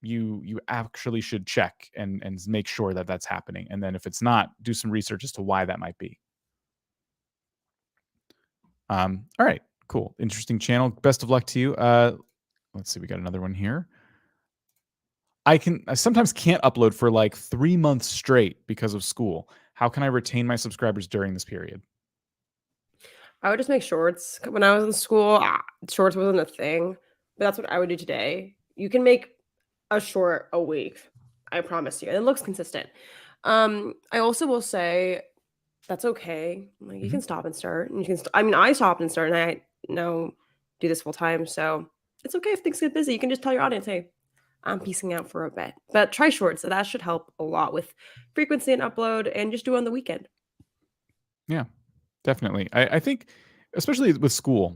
You actually should check and make sure that that's happening. And then if it's not, do some research as to why that might be. All right, cool. Interesting channel. Best of luck to you. Let's see. We got another one here. I sometimes can't upload for like 3 months straight because of school. How can I retain my subscribers during this period? I would just make shorts. When I was in school, shorts wasn't a thing, but that's what I would do today. You can make a short a week, I promise you, and it looks consistent. I also will say that's okay. Like you can stop and start, and you can. I stopped and started, and I now do this full time, so it's okay if things get busy. You can just tell your audience, hey, I'm piecing out for a bit, but try shorts. So that should help a lot with frequency and upload, and just do it on the weekend. Yeah, definitely. I think, especially with school,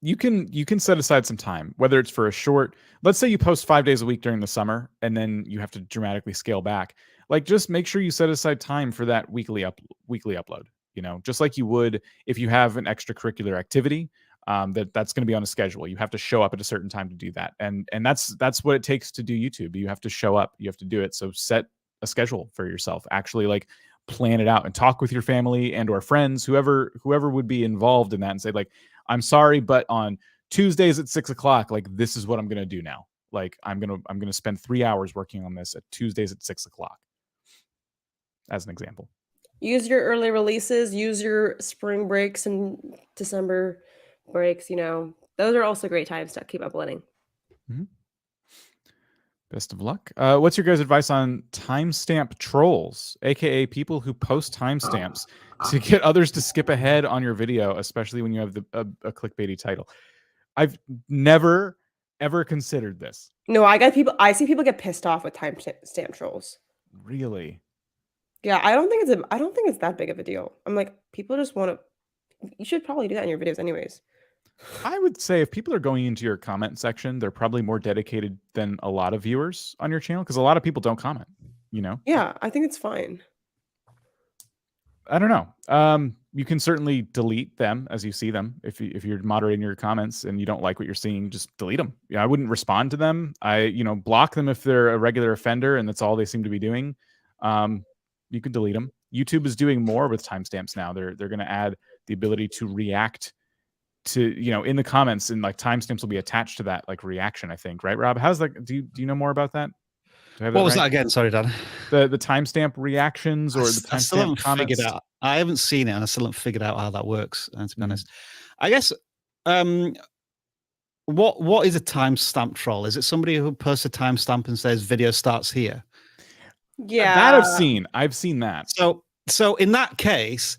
you can set aside some time, whether it's for a short, let's say you post 5 days a week during the summer, and then you have to dramatically scale back. Like, just make sure you set aside time for that weekly upload, just like you would if you have an extracurricular activity. That's going to be on a schedule. You have to show up at a certain time to do that. And that's what it takes to do YouTube. You have to show up, you have to do it. So set a schedule for yourself, actually like plan it out and talk with your family and or friends, whoever would be involved in that, and say like, I'm sorry, but on Tuesdays at 6 o'clock, like this is what I'm going to do now. Like I'm going to spend 3 hours working on this at Tuesdays at 6 o'clock. As an example. Use your early releases, use your spring breaks and December breaks, those are also great times to keep uploading. Best of luck. What's your guys' advice on timestamp trolls, aka people who post timestamps to get others to skip ahead on your video, especially when you have a clickbaity title? I've never ever considered this? No, I see people get pissed off with timestamp trolls. Really? Yeah, I don't think it's that big of a deal. I'm like, people just want to. You should probably do that in your videos, anyways. I would say if people are going into your comment section, they're probably more dedicated than a lot of viewers on your channel because a lot of people don't comment. You know? Yeah, I think it's fine. I don't know. You can certainly delete them as you see them. If you're moderating your comments and you don't like what you're seeing, just delete them. Yeah, I wouldn't respond to them. Block them if they're a regular offender and that's all they seem to be doing. You can delete them. YouTube is doing more with timestamps now. They're going to add the ability to react to, in the comments, and like timestamps will be attached to that like reaction, I think. Right, Rob? How's that? Do you know more about that? What was that again? Sorry, Dan. The timestamp reactions or the timestamp comments? Figured out. I haven't seen it, and I still haven't figured out how that works. To be honest, I guess. What is a timestamp troll? Is it somebody who posts a timestamp and says video starts here? Yeah, that I've seen that. So in that case,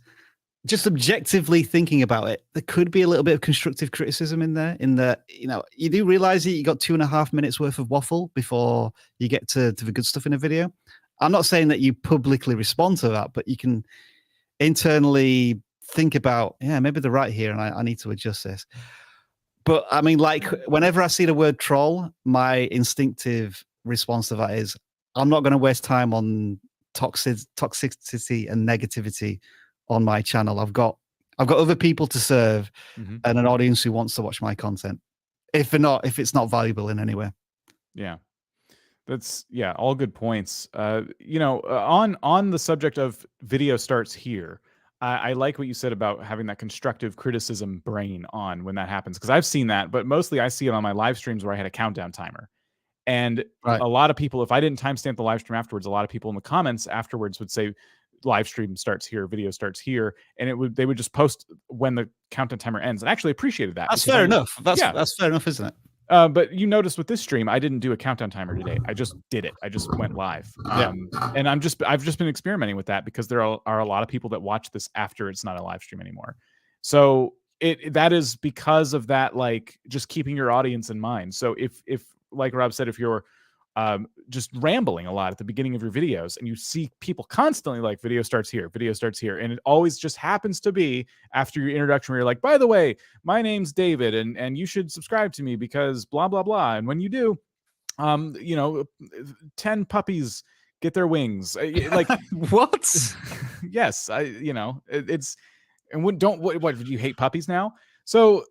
just objectively thinking about it, there could be a little bit of constructive criticism in there. In that, you do realize that you got 2.5 minutes worth of waffle before you get to the good stuff in a video. I'm not saying that you publicly respond to that, but you can internally think about, maybe they're right here, and I need to adjust this. But I mean, like, whenever I see the word troll, my instinctive response to that is, I'm not going to waste time on toxicity and negativity on my channel. I've got other people to serve and an audience who wants to watch my content. If it's not valuable in any way. Yeah. That's all good points. On the subject of video starts here, I like what you said about having that constructive criticism brain on when that happens, because I've seen that, but mostly I see it on my live streams where I had a countdown timer. And a lot of people, if I didn't timestamp the live stream afterwards, a lot of people in the comments afterwards would say, live stream starts here, video starts here, and they would just post when the countdown timer ends. And I actually appreciated that. That's fair enough. That's fair enough, isn't it? But you noticed with this stream, I didn't do a countdown timer today. I just did it. I just went live. And I've just been experimenting with that because there are a lot of people that watch this after it's not a live stream anymore. So that is because of that, like, just keeping your audience in mind. So if like Rob said, if you're just rambling a lot at the beginning of your videos and you see people constantly like video starts here, and it always just happens to be after your introduction where you're like, by the way, my name's David and you should subscribe to me because blah blah blah, and when you do, 10 puppies get their wings, like what? Yes, it's, and what would you hate puppies now? So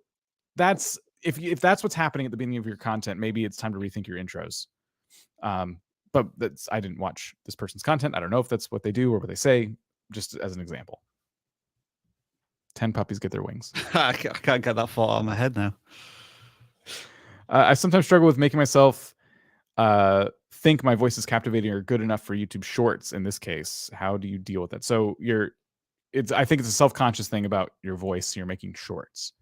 that's if that's what's happening at the beginning of your content, maybe it's time to rethink your intros. But I didn't watch this person's content. I don't know if that's what they do or what they say, just as an example. 10 puppies get their wings. I can't get that far out of my head now. I sometimes struggle with making myself think my voice is captivating or good enough for YouTube Shorts. In this case, how do you deal with that? So I think it's a self-conscious thing about your voice. You're making shorts.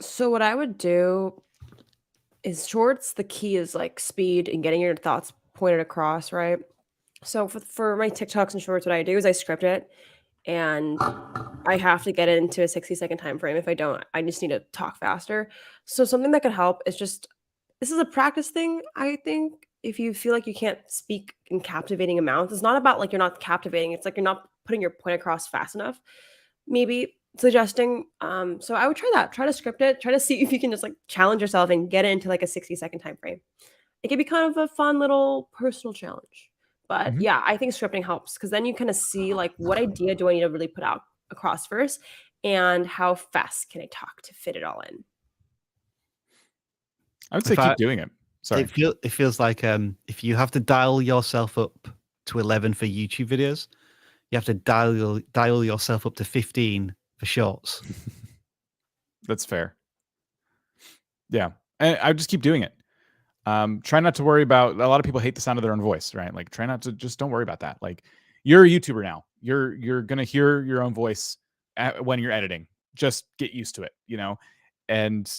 So what I would do is shorts, the key is like speed and getting your thoughts pointed across, right? So for my TikToks and shorts, what I do is I script it and I have to get it into a 60-second time frame. If I don't, I just need to talk faster. So something that could help is this is a practice thing, I think. If you feel like you can't speak in captivating amounts, it's not about like you're not captivating. It's like you're not putting your point across fast enough. Maybe suggesting, so I would try that. Try to script it. Try to see if you can just like challenge yourself and get it into like a 60-second time frame. It could be kind of a fun little personal challenge. But yeah, I think scripting helps because then you kind of see like what idea do I need to really put out across first, and how fast can I talk to fit it all in. I would say keep doing it. Sorry. It feels like if you have to dial yourself up to 11 for YouTube videos, you have to dial yourself up to 15 for shorts. That's fair. Yeah. And I just keep doing it. Try not to worry about, a lot of people hate the sound of their own voice, right? Like try not to, just don't worry about that. Like you're a YouTuber now. You're going to hear your own voice when you're editing. Just get used to it, and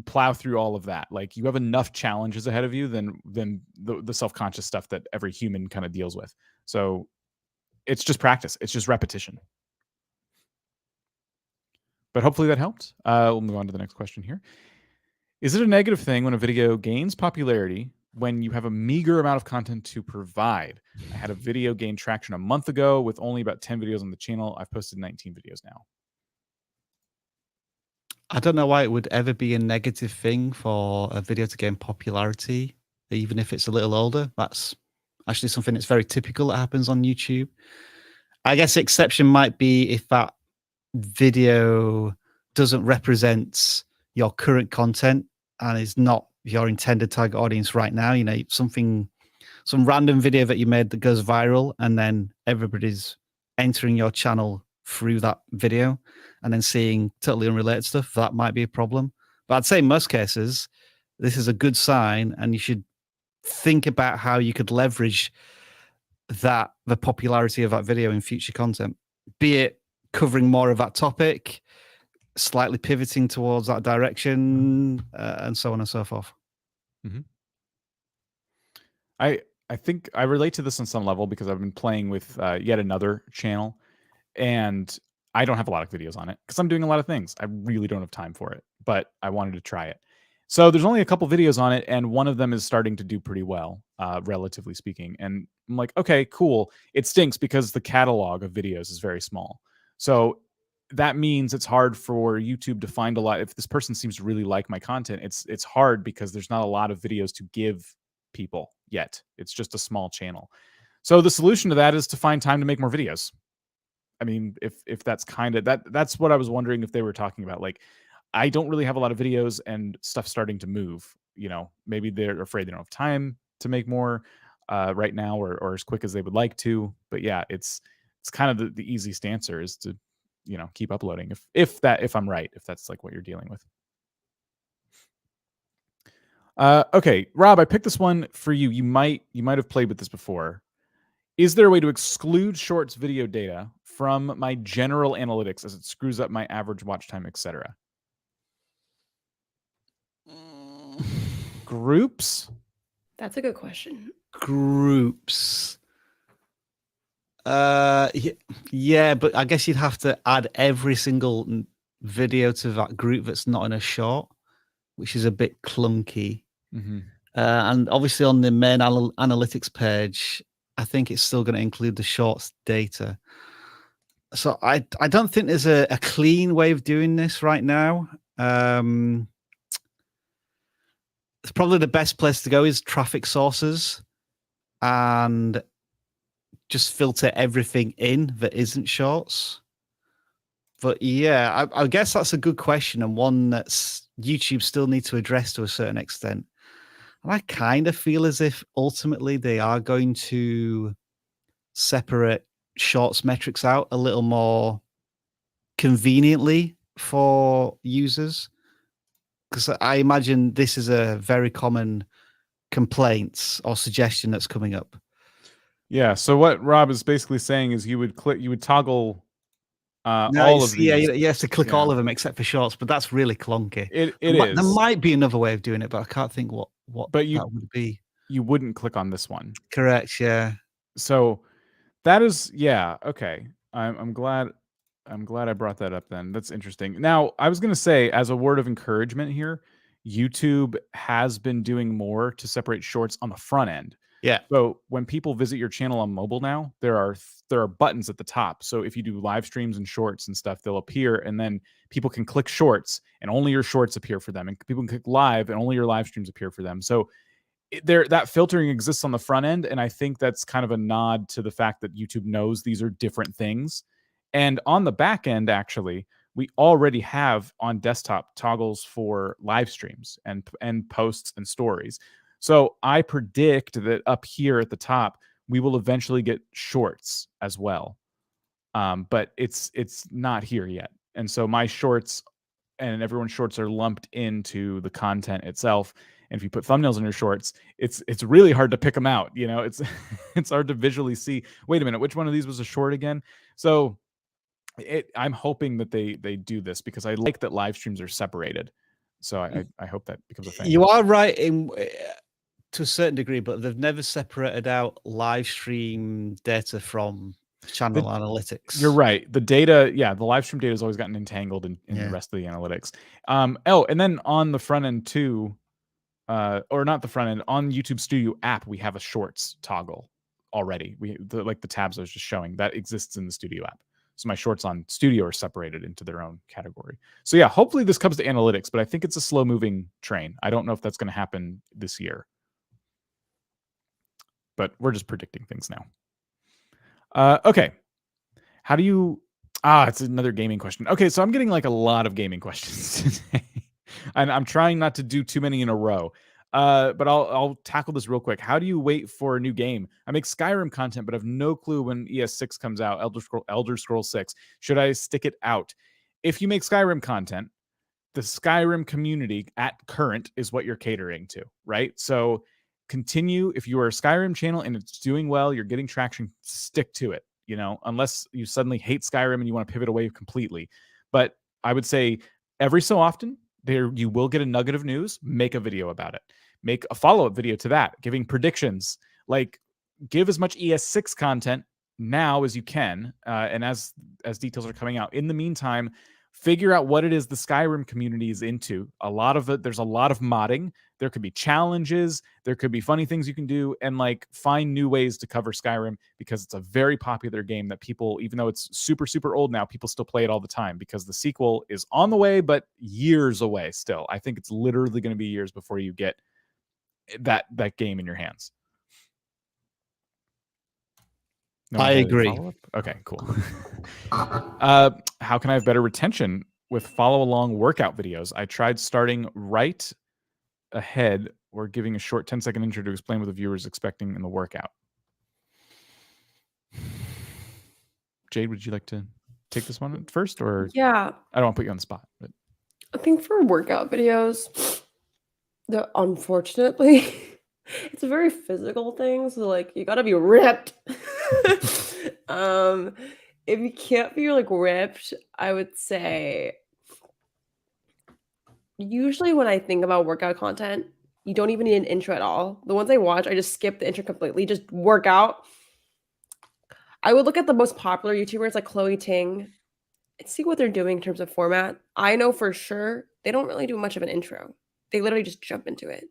plow through all of that. Like you have enough challenges ahead of you than the self-conscious stuff that every human kind of deals with. So it's just practice. It's just repetition. But hopefully that helped. We'll move on to the next question here. Is it a negative thing when a video gains popularity when you have a meager amount of content to provide? I had a video gain traction a month ago with only about 10 videos on the channel. I've posted 19 videos now. I don't know why it would ever be a negative thing for a video to gain popularity, even if it's a little older. That's actually something that's very typical that happens on YouTube. I guess the exception might be if that video doesn't represent your current content and is not your intended target audience right now. You know, some random video that you made that goes viral, and then everybody's entering your channel through that video and then seeing totally unrelated stuff. That might be a problem. But I'd say in most cases, this is a good sign, and you should think about how you could leverage the popularity of that video in future content, be it covering more of that topic, slightly pivoting towards that direction, and so on and so forth. Mm-hmm. I think I relate to this on some level because I've been playing with yet another channel, and I don't have a lot of videos on it because I'm doing a lot of things. I really don't have time for it, but I wanted to try it. So there's only a couple videos on it, and one of them is starting to do pretty well, relatively speaking. And I'm like, okay, cool. It stinks because the catalog of videos is very small. So that means it's hard for YouTube to find a lot. If this person seems to really like my content, it's hard because there's not a lot of videos to give people yet. It's just a small channel. So the solution to that is to find time to make more videos. I mean, if that's kind of that's what I was wondering if they were talking about. Like, I don't really have a lot of videos and stuff starting to move. You know, maybe they're afraid they don't have time to make more right now or as quick as they would like to. But yeah, it's kind of the easiest answer is to, you know, keep uploading if I'm right, if that's like what you're dealing with. Okay, Rob, I picked this one for you. You might have played with this before. Is there a way to exclude shorts video data from my general analytics as it screws up my average watch time, etc.? Groups? That's a good question. Groups. Yeah, but I guess you'd have to add every single video to that group that's not in a short, which is a bit clunky. Mm-hmm. And obviously on the main analytics page, I think it's still going to include the shorts data. So I don't think there's a clean way of doing this right now. It's probably the best place to go is traffic sources and just filter everything in that isn't shorts. But yeah, I guess that's a good question, and one that YouTube still need to address to a certain extent. And I kind of feel as if ultimately they are going to separate shorts metrics out a little more conveniently for users. Because I imagine this is a very common complaint or suggestion that's coming up. Yeah. So what Rob is basically saying is you would toggle all of these. Yeah, you have to click all of them except for shorts, but that's really clunky. It there is. might be another way of doing it, but I can't think what but that would be. You wouldn't click on this one. Correct. Yeah. So that is, yeah. Okay. I'm glad I brought that up then. That's interesting. Now, I was going to say, as a word of encouragement here, YouTube has been doing more to separate shorts on the front end. Yeah. So when people visit your channel on mobile now, there are buttons at the top. So if you do live streams and shorts and stuff, they'll appear, and then people can click shorts and only your shorts appear for them. And people can click live and only your live streams appear for them. So that filtering exists on the front end. And I think that's kind of a nod to the fact that YouTube knows these are different things. And on the back end, actually, we already have on desktop toggles for live streams and posts and stories. So I predict that up here at the top, we will eventually get shorts as well. But it's not here yet. And so my shorts and everyone's shorts are lumped into the content itself. And if you put thumbnails in your shorts, it's really hard to pick them out. You know, it's it's hard to visually see, wait a minute, which one of these was a short again? So I'm hoping that they do this because I like that live streams are separated. So I hope that becomes a thing. You are right to a certain degree, but they've never separated out live stream data from channel analytics. You're right. The data, the live stream data has always gotten entangled in the rest of the analytics. And then on the front end too, or not the front end, on YouTube Studio app, we have a shorts toggle already. The tabs I was just showing, that exists in the Studio app. So my shorts on Studio are separated into their own category. So yeah, hopefully this comes to analytics, but I think it's a slow moving train. I don't know if that's going to happen this year, but we're just predicting things now. Okay. How do you, it's another gaming question. Okay. So I'm getting like a lot of gaming questions today. And I'm trying not to do too many in a row. But I'll tackle this real quick. How do you wait for a new game? I make Skyrim content, but have no clue when ES6 comes out, Elder Scrolls 6. Should I stick it out? If you make Skyrim content, the Skyrim community at current is what you're catering to, right? So continue. If you are a Skyrim channel and it's doing well, you're getting traction, stick to it, unless you suddenly hate Skyrim and you want to pivot away completely. But I would say every so often, you will get a nugget of news, make a video about it. Make a follow-up video to that, giving predictions. Like, give as much ES6 content now as you can, and as details are coming out. In the meantime, figure out what it is the Skyrim community is into. There's a lot of modding. There could be challenges. There could be funny things you can do, and find new ways to cover Skyrim, because it's a very popular game that people, even though it's super, super old now, people still play it all the time, because the sequel is on the way, but years away still. I think it's literally going to be years before you get that game in your hands. I agree. Okay, cool. How can I have better retention with follow-along workout videos? I tried starting right ahead or giving a short 10-second intro to explain what the viewer is expecting in the workout. Jade, would you like to take this one first? Or yeah, I don't want to put you on the spot. But I think for workout videos, unfortunately, it's a very physical thing. So you gotta be ripped. If you can't be ripped, I would say usually when I think about workout content, you don't even need an intro at all. The ones I watch, I just skip the intro completely, just work out. I would look at the most popular YouTubers like Chloe Ting and see what they're doing in terms of format. I know for sure they don't really do much of an intro. They literally just jump into it.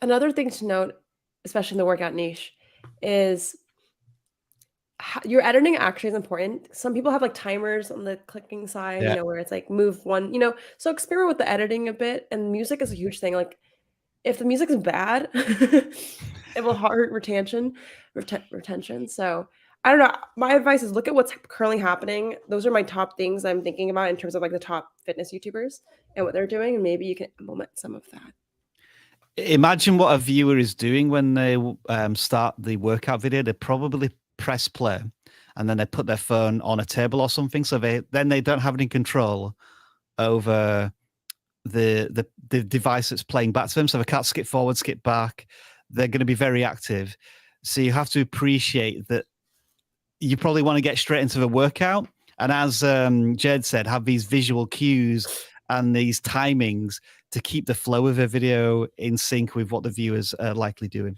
Another thing to note, especially in the workout niche, is your editing actually is important. Some people have timers on the clicking side, where it's move one, so experiment with the editing a bit. And music is a huge thing. If the music is bad, it will hurt retention. So I don't know. My advice is look at what's currently happening. Those are my top things I'm thinking about in terms of the top fitness YouTubers and what they're doing. And maybe you can implement some of that. Imagine what a viewer is doing when they start the workout video. They probably press play and then they put their phone on a table or something. So they don't have any control over the device that's playing back to them. So they can't skip forward, skip back. They're going to be very active. So you have to appreciate that you probably want to get straight into the workout. And as Jade said, have these visual cues and these timings to keep the flow of a video in sync with what the viewers are likely doing.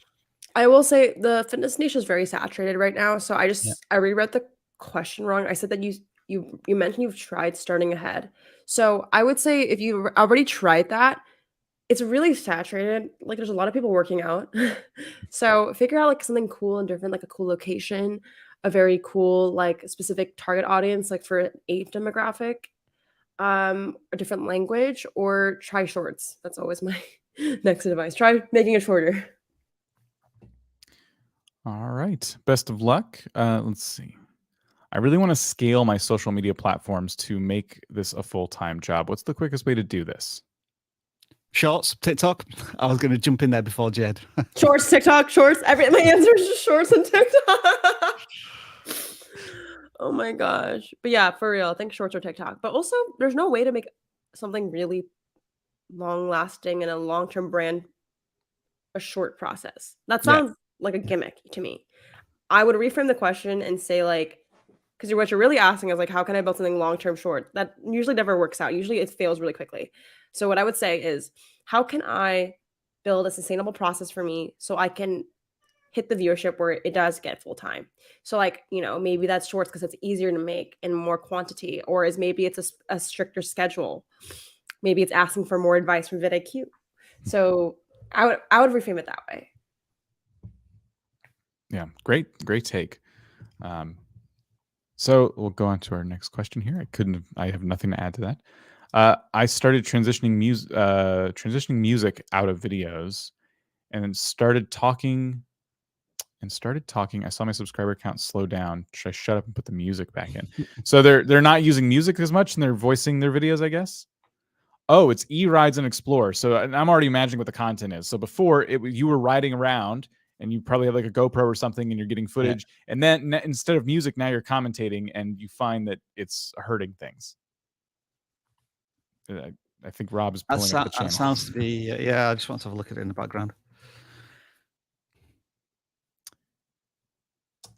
I will say the fitness niche is very saturated right now. So I reread the question wrong. I said that you mentioned you've tried starting ahead. So I would say if you already tried that, it's really saturated. There's a lot of people working out. So figure out something cool and different, a cool location, a very cool specific target audience, for an age demographic, a different language, or try shorts. That's always my next advice. Try making it shorter. All right. Best of luck. Let's see. I really want to scale my social media platforms to make this a full-time job. What's the quickest way to do this? Shorts, TikTok. I was going to jump in there before Jed. Shorts, TikTok, shorts. My answer is just shorts and TikTok. Oh my gosh. But yeah, for real, I think shorts or TikTok. But also, there's no way to make something really long-lasting and a long-term brand a short process. That sounds like a gimmick to me. I would reframe the question and say because what you're really asking is how can I build something long-term short? That usually never works out. Usually it fails really quickly. So what I would say is, how can I build a sustainable process for me so I can hit the viewership where it does get full time. So like, you know, maybe that's shorts because it's easier to make and more quantity, or is maybe it's a stricter schedule. Maybe it's asking for more advice from vidIQ. So I would reframe it that way. Yeah, great take. So we'll go on to our next question here. I have nothing to add to that. I started transitioning music out of videos, and then started talking. I saw my subscriber count slow down. Should I shut up and put the music back in? So they're not using music as much, and they're voicing their videos, I guess. Oh, it's rides and explore. So I'm already imagining what the content is. So before you were riding around, and you probably have like a GoPro or something, and you're getting footage. Yeah. And then instead of music, now you're commentating, and you find that it's hurting things. I think Rob is pulling up the channel. That sounds to be, yeah, I just want to have a look at it in the background.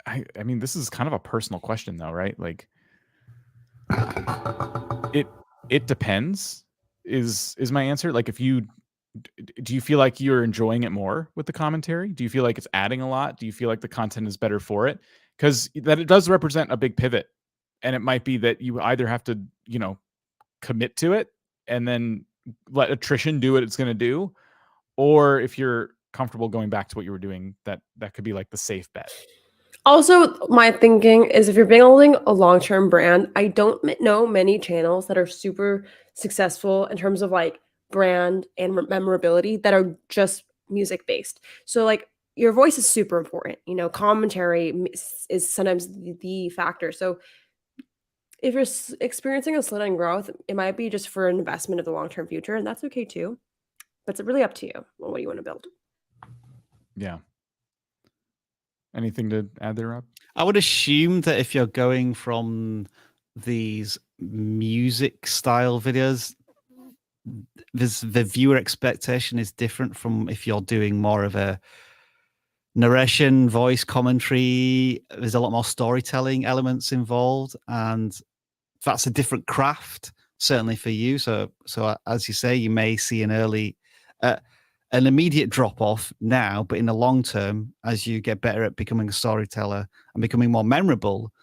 I mean, this is kind of a personal question though, right? Like it depends is my answer. Like do you feel like you're enjoying it more with the commentary? Do you feel like it's adding a lot? Do you feel like the content is better for it? Because that it does represent a big pivot. And it might be that you either have to, you know, commit to it and then let attrition do what it's going to do. Or if you're comfortable going back to what you were doing, that could be like the safe bet. Also, my thinking is if you're building a long-term brand, I don't know many channels that are super successful in terms of like brand and memorability that are just music based. So like your voice is super important. You know, commentary is sometimes the factor. So if you're experiencing a slowdown growth, it might be just for an investment of the long-term future, and that's okay too. But it's really up to you. Well, what do you want to build? Yeah. Anything to add there, Rob? I would assume that if you're going from these music style videos, the viewer expectation is different from if you're doing more of a narration, voice commentary. There's a lot more storytelling elements involved, and that's a different craft, certainly for you. So as you say, you may see an immediate drop off now, but in the long term, as you get better at becoming a storyteller and becoming more memorable,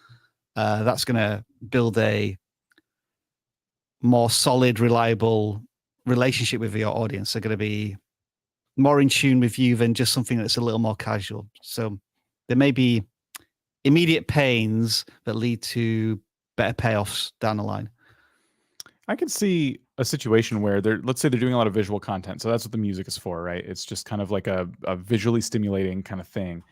that's going to build a more solid, reliable relationship with your audience. They're going to be more in tune with you than just something that's a little more casual. So there may be immediate pains that lead to better payoffs down the line. I could see a situation where let's say they're doing a lot of visual content. So that's what the music is for, right? It's just kind of like a visually stimulating kind of thing.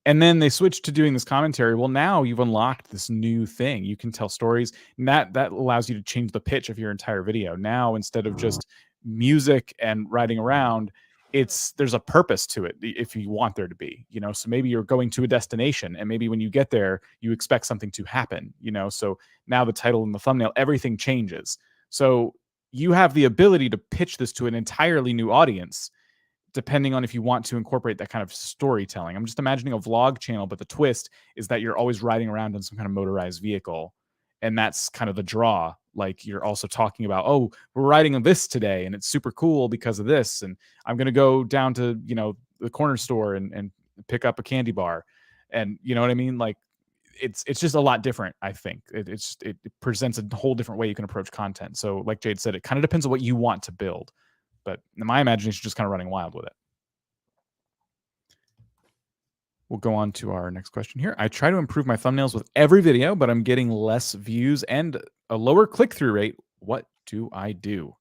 And then they switch to doing this commentary. Well, now you've unlocked this new thing. You can tell stories, and that allows you to change the pitch of your entire video. Now, instead of just music and riding around, there's a purpose to it if you want there to be, you know. So maybe you're going to a destination, and maybe when you get there, you expect something to happen, you know. So now the title and the thumbnail, everything changes. So you have the ability to pitch this to an entirely new audience, depending on if you want to incorporate that kind of storytelling. I'm just imagining a vlog channel, but the twist is that you're always riding around in some kind of motorized vehicle. And that's kind of the draw. Like you're also talking about, oh, we're riding on this today and it's super cool because of this. And I'm going to go down to, you know, the corner store and pick up a candy bar. And you know what I mean? Like it's just a lot different. I think it presents a whole different way you can approach content. So like Jade said, it kind of depends on what you want to build. But in my imagination, just kind of running wild with it. We'll go on to our next question here. I try to improve my thumbnails with every video, but I'm getting less views and a lower click-through rate. What do I do?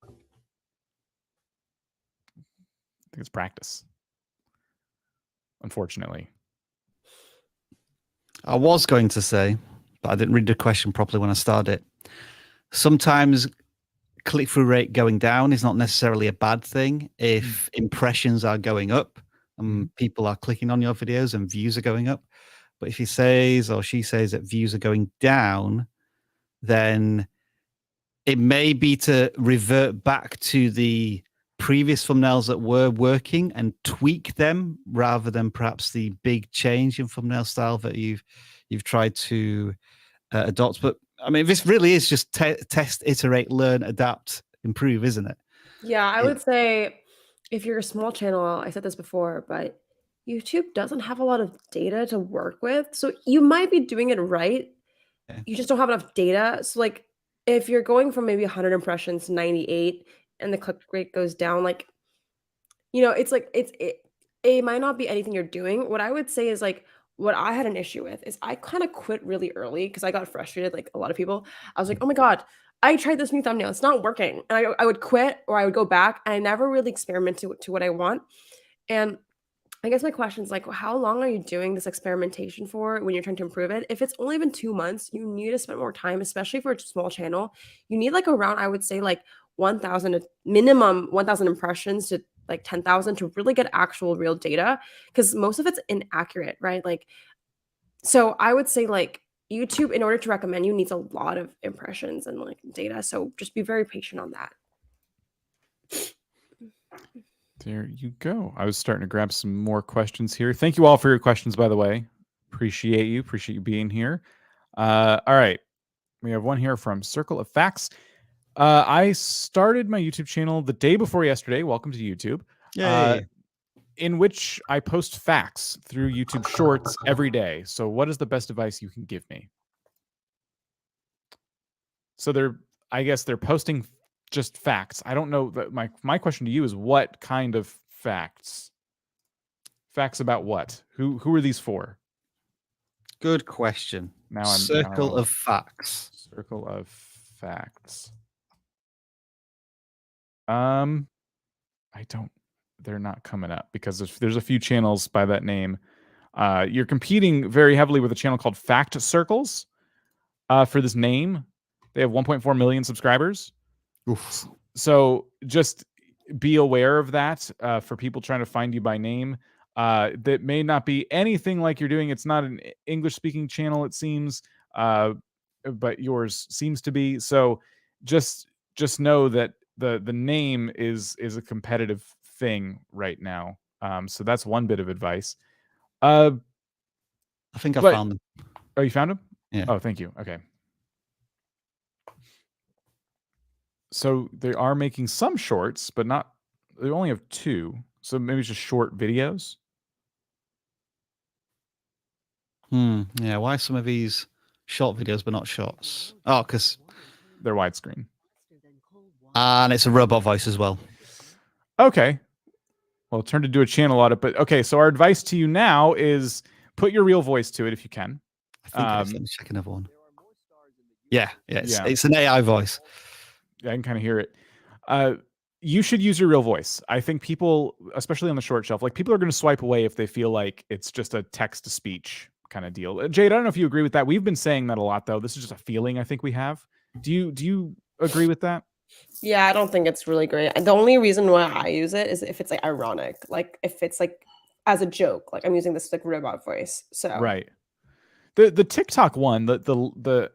I think it's practice, unfortunately. I was going to say, but I didn't read the question properly when I started. Sometimes click-through rate going down is not necessarily a bad thing if impressions are going up and people are clicking on your videos and views are going up. But if he says or she says that views are going down, then it may be to revert back to the previous thumbnails that were working and tweak them rather than perhaps the big change in thumbnail style that you've tried to adopt. But I mean, this really is just test, iterate, learn, adapt, improve, isn't it? Yeah, I would say if you're a small channel, I said this before, but YouTube doesn't have a lot of data to work with. So you might be doing it right. Yeah. You just don't have enough data. So like if you're going from maybe 100 impressions to 98 and the click rate goes down, like, it's like it might not be anything you're doing. What I would say is like what I had an issue with is I kind of quit really early because I got frustrated, like a lot of people. I was like, oh my God, I tried this new thumbnail. It's not working. And I would quit or I would go back and I never really experimented to what I want. And I guess my question is like, how long are you doing this experimentation for when you're trying to improve it? If it's only been 2 months, you need to spend more time, especially for a small channel. You need like around, I would say, like 1,000 minimum 1,000 impressions to like 10,000 to really get actual real data because most of it's inaccurate, right? Like, so I would say like YouTube, in order to recommend you, needs a lot of impressions and like data. So just be very patient on that. There you go. I was starting to grab some more questions here. Thank you all for your questions, by the way. Appreciate you. Appreciate you being here. All right. We have one here from Circle of Facts. I started my YouTube channel the day before yesterday. Welcome to YouTube. Yay. In which I post facts through YouTube Shorts every day. So what is the best advice you can give me? So I guess they're posting just facts. I don't know. My question to you is, what kind of facts? Facts about what? Who are these for? Good question. Circle of Facts. Circle of Facts. They're not coming up because there's a few channels by that name. You're competing very heavily with a channel called Fact Circles for this name. They have 1.4 million subscribers. Oof. So just be aware of that for people trying to find you by name. That may not be anything like you're doing. It's not an English-speaking channel, it seems, but yours seems to be. So just know that the name is a competitive thing right now. So that's one bit of advice. I think I found them. Oh, you found them? Yeah. Oh, thank you. Okay. So they are making some shorts, but not. They only have 2. So maybe it's just short videos. Yeah. Why some of these short videos but not shorts? Oh, because they're widescreen. And it's a robot voice as well. Okay. Well, it turned into a channel audit, but okay. So our advice to you now is put your real voice to it if you can. I think let me check another one. Yeah. It's an AI voice. Yeah, I can kind of hear it. You should use your real voice. I think people, especially on the short shelf, like people are going to swipe away if they feel like it's just a text to speech kind of deal. Jade, I don't know if you agree with that. We've been saying that a lot, though. This is just a feeling I think we have. Do you agree with that? Yeah, I don't think it's really great. The only reason why I use it is if it's like ironic, like if it's like as a joke, like I'm using this like robot voice. So right. The TikTok one, the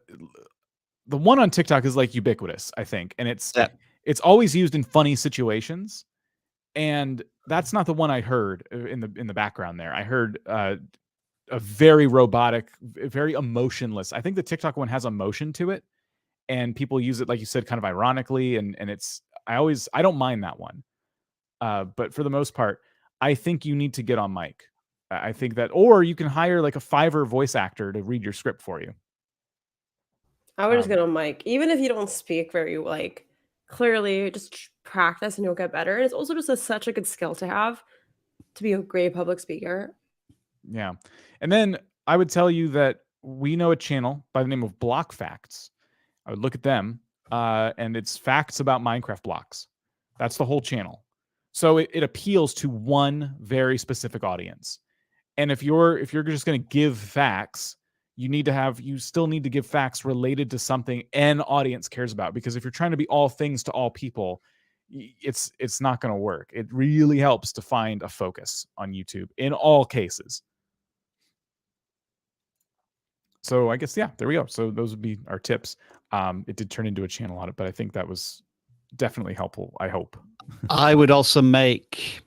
one on TikTok is like ubiquitous, I think, and it's always used in funny situations, and that's not the one I heard in the background there. I heard a very robotic, very emotionless. I think the TikTok one has emotion to it, and people use it, like you said, kind of ironically, and it's I don't mind that one, but for the most part, I think you need to get on mic. I think that, or you can hire like a Fiverr voice actor to read your script for you. I would just get on mic, even if you don't speak very like clearly. Just practice and you'll get better. And it's also just such a good skill to have to be a great public speaker. Yeah, and then I would tell you that we know a channel by the name of Block Facts. I would look at them, and it's facts about Minecraft blocks. That's the whole channel. So it appeals to one very specific audience. And if you're just going to give facts, you still need to give facts related to something an audience cares about. Because if you're trying to be all things to all people, it's not going to work. It really helps to find a focus on YouTube in all cases. So I guess, yeah, there we go. So those would be our tips. It did turn into a channel audit, but I think that was definitely helpful, I hope. I would also make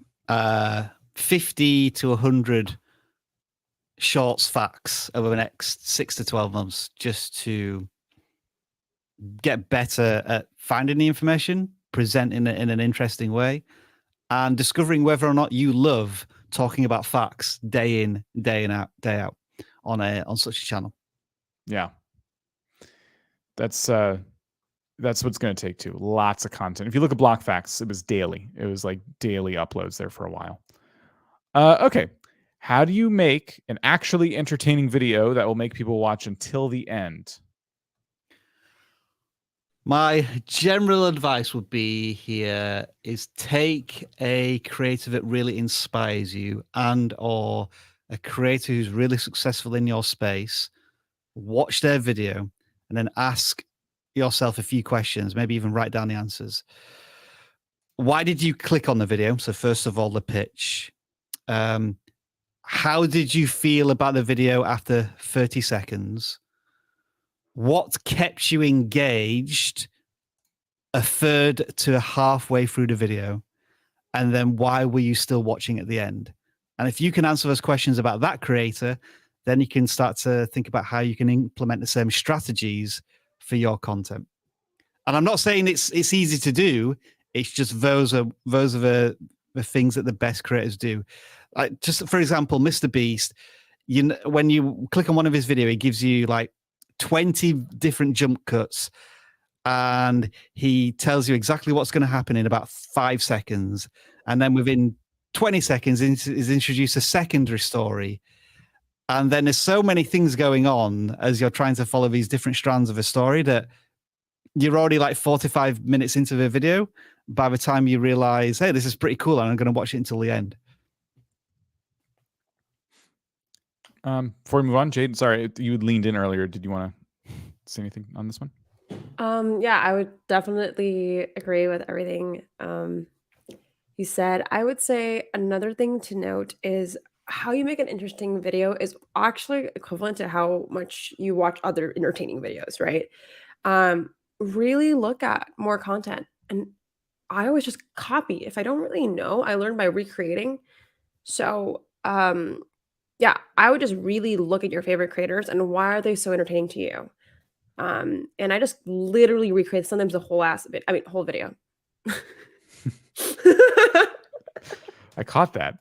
50 to 100 shorts facts over the next 6 to 12 months just to get better at finding the information, presenting it in an interesting way, and discovering whether or not you love talking about facts day in, day out on such a channel. Yeah. That's what it's going to take too. Lots of content. If you look at Block Facts, it was daily. It was like daily uploads there for a while. Okay. How do you make an actually entertaining video that will make people watch until the end? My general advice would be here is take a creator that really inspires you and or a creator who's really successful in your space, watch their video, and then ask yourself a few questions, maybe even write down the answers. Why did you click on the video? So first of all, the pitch. How did you feel about the video after 30 seconds? What kept you engaged a third to halfway through the video? And then why were you still watching at the end? And if you can answer those questions about that creator, then you can start to think about how you can implement the same strategies for your content. And I'm not saying it's easy to do. It's just those are the things that the best creators do. Like, just for example, Mr. Beast, when you click on one of his videos, he gives you like 20 different jump cuts, and he tells you exactly what's going to happen in about 5 seconds. And then within 20 seconds is introduced a secondary story. And then there's so many things going on as you're trying to follow these different strands of a story that you're already like 45 minutes into the video by the time you realize, hey, this is pretty cool, and I'm going to watch it until the end. Before we move on, Jade, sorry, you leaned in earlier. Did you want to say anything on this one? Yeah, I would definitely agree with everything you said. I would say another thing to note is how you make an interesting video is actually equivalent to how much you watch other entertaining videos, right? Really look at more content. And I always just copy. If I don't really know, I learn by recreating. So, yeah, I would just really look at your favorite creators and why are they so entertaining to you? And I just literally recreate sometimes the whole video. I caught that.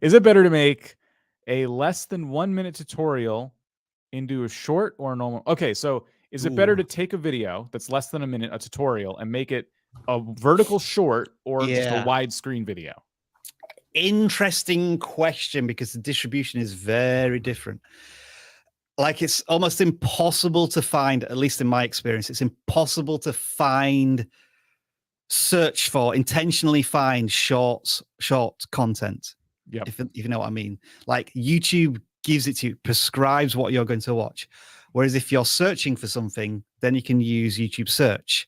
Is it better to make a less than 1 minute tutorial into a short or a normal? Okay, so is it better to take a video that's less than a minute, a tutorial, and make it a vertical short or just a widescreen video? Interesting question, because the distribution is very different. Like, it's almost impossible to find, at least in my experience, it's impossible to intentionally find short content. Yeah. If you know what I mean. Like, YouTube gives it to you, prescribes what you're going to watch. Whereas if you're searching for something, then you can use YouTube search.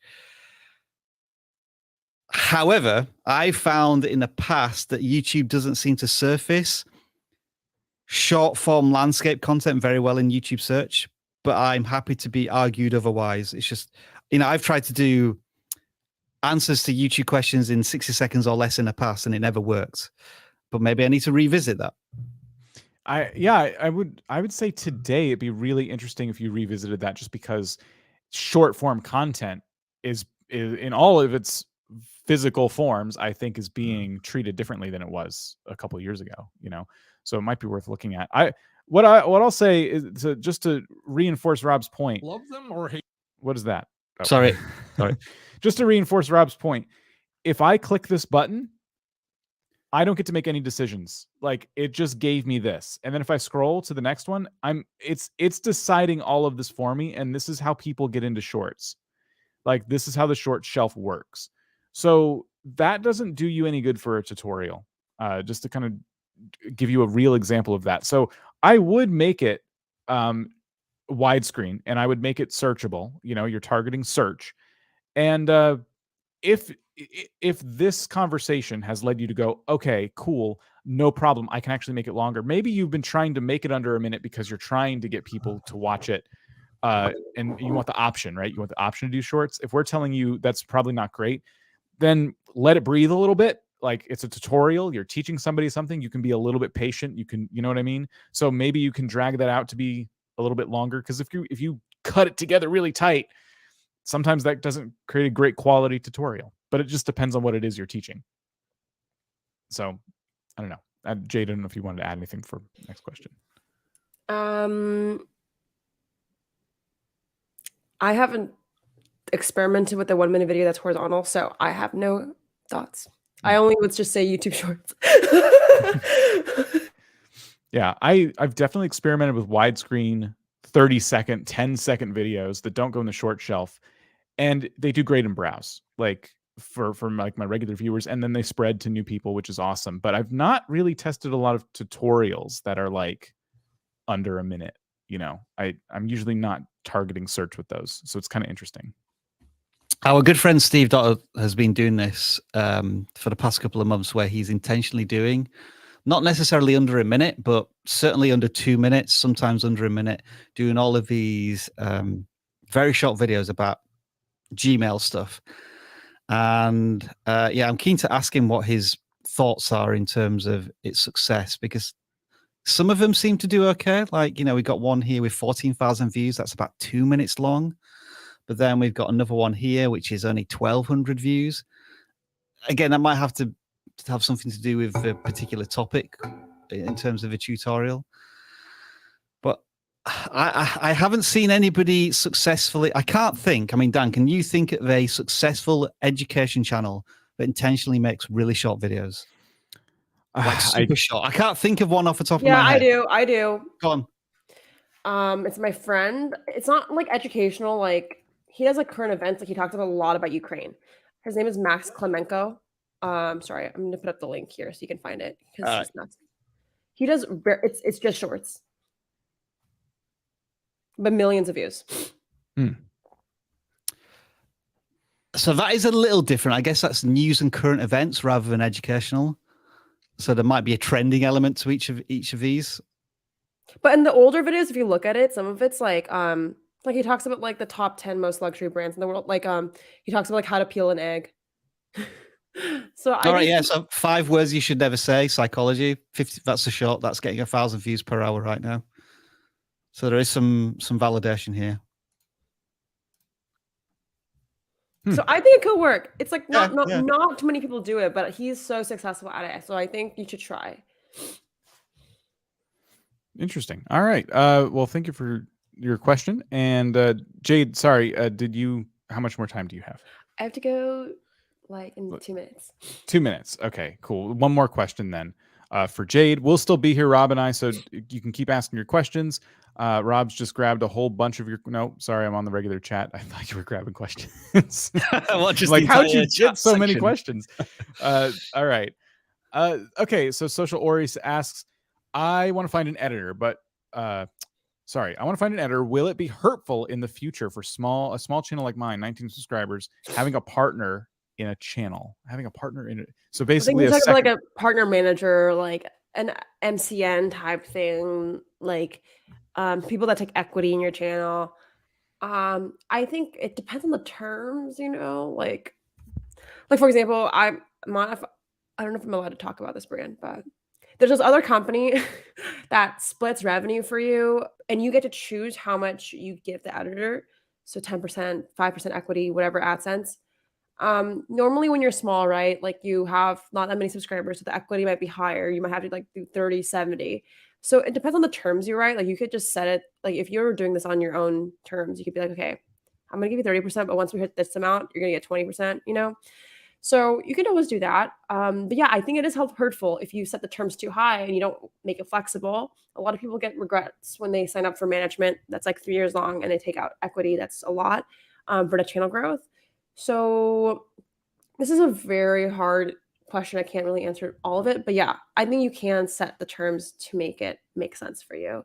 However, I found in the past that YouTube doesn't seem to surface short form landscape content very well in YouTube search, but I'm happy to be argued otherwise. It's just, I've tried to do answers to YouTube questions in 60 seconds or less in the past, and it never worked. But maybe I need to revisit that. I would say today it'd be really interesting if you revisited that, just because short form content is in all of its physical forms, I think, is being treated differently than it was a couple of years ago, so it might be worth looking at. What I'll say is just to reinforce Rob's point. Love them or hate. What is that? Oh. Sorry. Just to reinforce Rob's point, if I click this button, I don't get to make any decisions. Like, it just gave me this. And then if I scroll to the next one, it's deciding all of this for me. And this is how people get into shorts. Like, this is how the short shelf works. So that doesn't do you any good for a tutorial, just to kind of give you a real example of that. So I would make it widescreen, and I would make it searchable. You're targeting search. And if this conversation has led you to go, okay, cool, no problem, I can actually make it longer. Maybe you've been trying to make it under a minute because you're trying to get people to watch it. And you want the option, right? You want the option to do shorts. If we're telling you that's probably not great, then let it breathe a little bit. Like, it's a tutorial. You're teaching somebody something. You can be a little bit patient. You know what I mean? So maybe you can drag that out to be a little bit longer. Because if you cut it together really tight, sometimes that doesn't create a great quality tutorial. but it just depends on what it is you're teaching. So I don't know. Jade, I don't know if you wanted to add anything for next question. I haven't experimented with the 1 minute video that's horizontal, so I have no thoughts. I only would just say YouTube Shorts. Yeah, I've definitely experimented with widescreen 30-second, 10-second videos that don't go in the short shelf, and they do great in browse, like for like my regular viewers, and then they spread to new people, which is awesome. But I've not really tested a lot of tutorials that are like under a minute. You know, I'm usually not targeting search with those, so it's kind of interesting. Our good friend Steve Dotter has been doing this for the past couple of months, where he's intentionally doing, not necessarily under a minute, but certainly under 2 minutes, sometimes under a minute, doing all of these very short videos about Gmail stuff. And yeah, I'm keen to ask him what his thoughts are in terms of its success, because some of them seem to do okay. Like, you know, we got one here with 14,000 views. That's about 2 minutes long. But then we've got another one here, which is only 1,200 views. Again, that might have to have something to do with a particular topic in terms of a tutorial. But I haven't seen anybody successfully. I can't think. I mean, Dan, can you think of a successful education channel that intentionally makes really short videos? Like super short. I can't think of one off the top of my head. Yeah, I do. Go on. It's my friend. It's not like educational. Like, he does like current events. Like, he talks about a lot about Ukraine. His name is Max Klemenko. Sorry, I'm gonna put up the link here so you can find it, because he's nuts. He does. It's just shorts, but millions of views. So that is a little different. I guess that's news and current events rather than educational. So there might be a trending element to each of these. But in the older videos, if you look at it, some of it's like he talks about like the top 10 most luxury brands in the world. Like he talks about like how to peel an egg. So all right, yeah. So 5 words you should never say. Psychology. 50. That's a short. That's getting 1,000 views per hour right now. So there is some validation here. So I think it could work. It's like not too many people do it, but he's so successful at it. So I think you should try. Interesting. All right. Well, thank you for your question. And Jade, sorry, how much more time do you have? I have to go like in 2 minutes. 2 minutes. Okay, cool. One more question then. For Jade, we'll still be here, Rob and I, so you can keep asking your questions. Rob's just grabbed a whole bunch of your. No, sorry, I'm on the regular chat. I thought you were grabbing questions. Well, just like, how'd you get so section. many questions? All right. Okay, so Social Oris asks, I want to find an editor, but sorry, I want to find an editor. Will it be hurtful in the future for a small channel like mine, 19 subscribers, having a partner in a channel, having a partner in it? So basically, like a partner manager, like an MCN type thing, like people that take equity in your channel. I think it depends on the terms, you know, like for example, I don't know if I'm allowed to talk about this brand, but there's this other company that splits revenue for you, and you get to choose how much you give the editor. So 10%, 5% equity, whatever AdSense. Normally when you're small, right, like you have not that many subscribers, so the equity might be higher. You might have to like do 30, 70. So it depends on the terms you write. Like you could just set it, like if you're doing this on your own terms, you could be like, okay, I'm gonna give you 30%, but once we hit this amount, you're gonna get 20%, you know? So you can always do that. But yeah, I think it is hurtful if you set the terms too high and you don't make it flexible. A lot of people get regrets when they sign up for management that's like 3 years long and they take out equity. That's a lot for the channel growth. So this is a very hard question. I can't really answer all of it, but yeah, I think you can set the terms to make it make sense for you.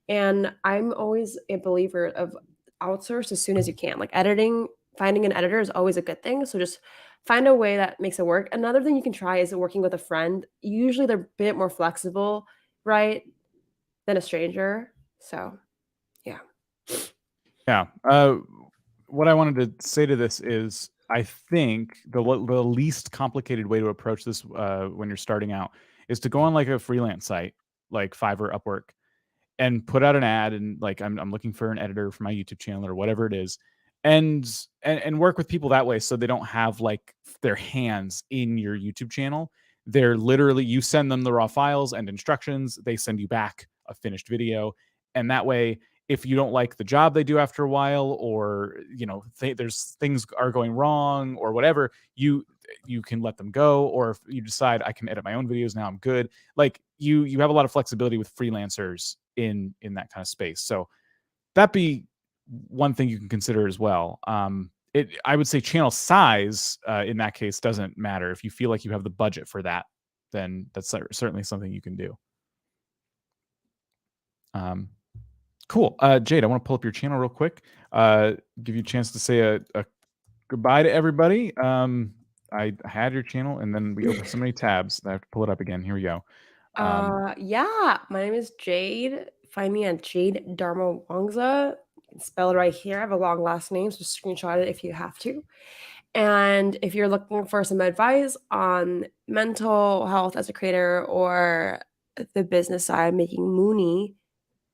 And I'm always a believer of outsource as soon as you can. Like finding an editor is always a good thing. So just find a way that makes it work. Another thing you can try is working with a friend. Usually they're a bit more flexible, right, than a stranger. So yeah. Yeah. What I wanted to say to this is, I think the least complicated way to approach this when you're starting out is to go on like a freelance site like Fiverr, Upwork, and put out an ad and like I'm looking for an editor for my YouTube channel or whatever it is, and work with people that way, so they don't have like their hands in your YouTube channel. They're literally, you send them the raw files and instructions, they send you back a finished video, and that way, if you don't like the job they do after a while, or there's things are going wrong or whatever, you can let them go. Or if you decide I can edit my own videos now, I'm good. Like you have a lot of flexibility with freelancers in that kind of space. So that be one thing you can consider as well. I would say channel size in that case doesn't matter. If you feel like you have the budget for that, then that's certainly something you can do. Cool. Jade, I want to pull up your channel real quick. Give you a chance to say a goodbye to everybody. I had your channel and then we opened so many tabs that I have to pull it up again. Here we go. Yeah, my name is Jade. Find me at Jade Dharma Wangza. You can spell it right here. I have a long last name, so screenshot it if you have to. And if you're looking for some advice on mental health as a creator or the business side, making Mooney,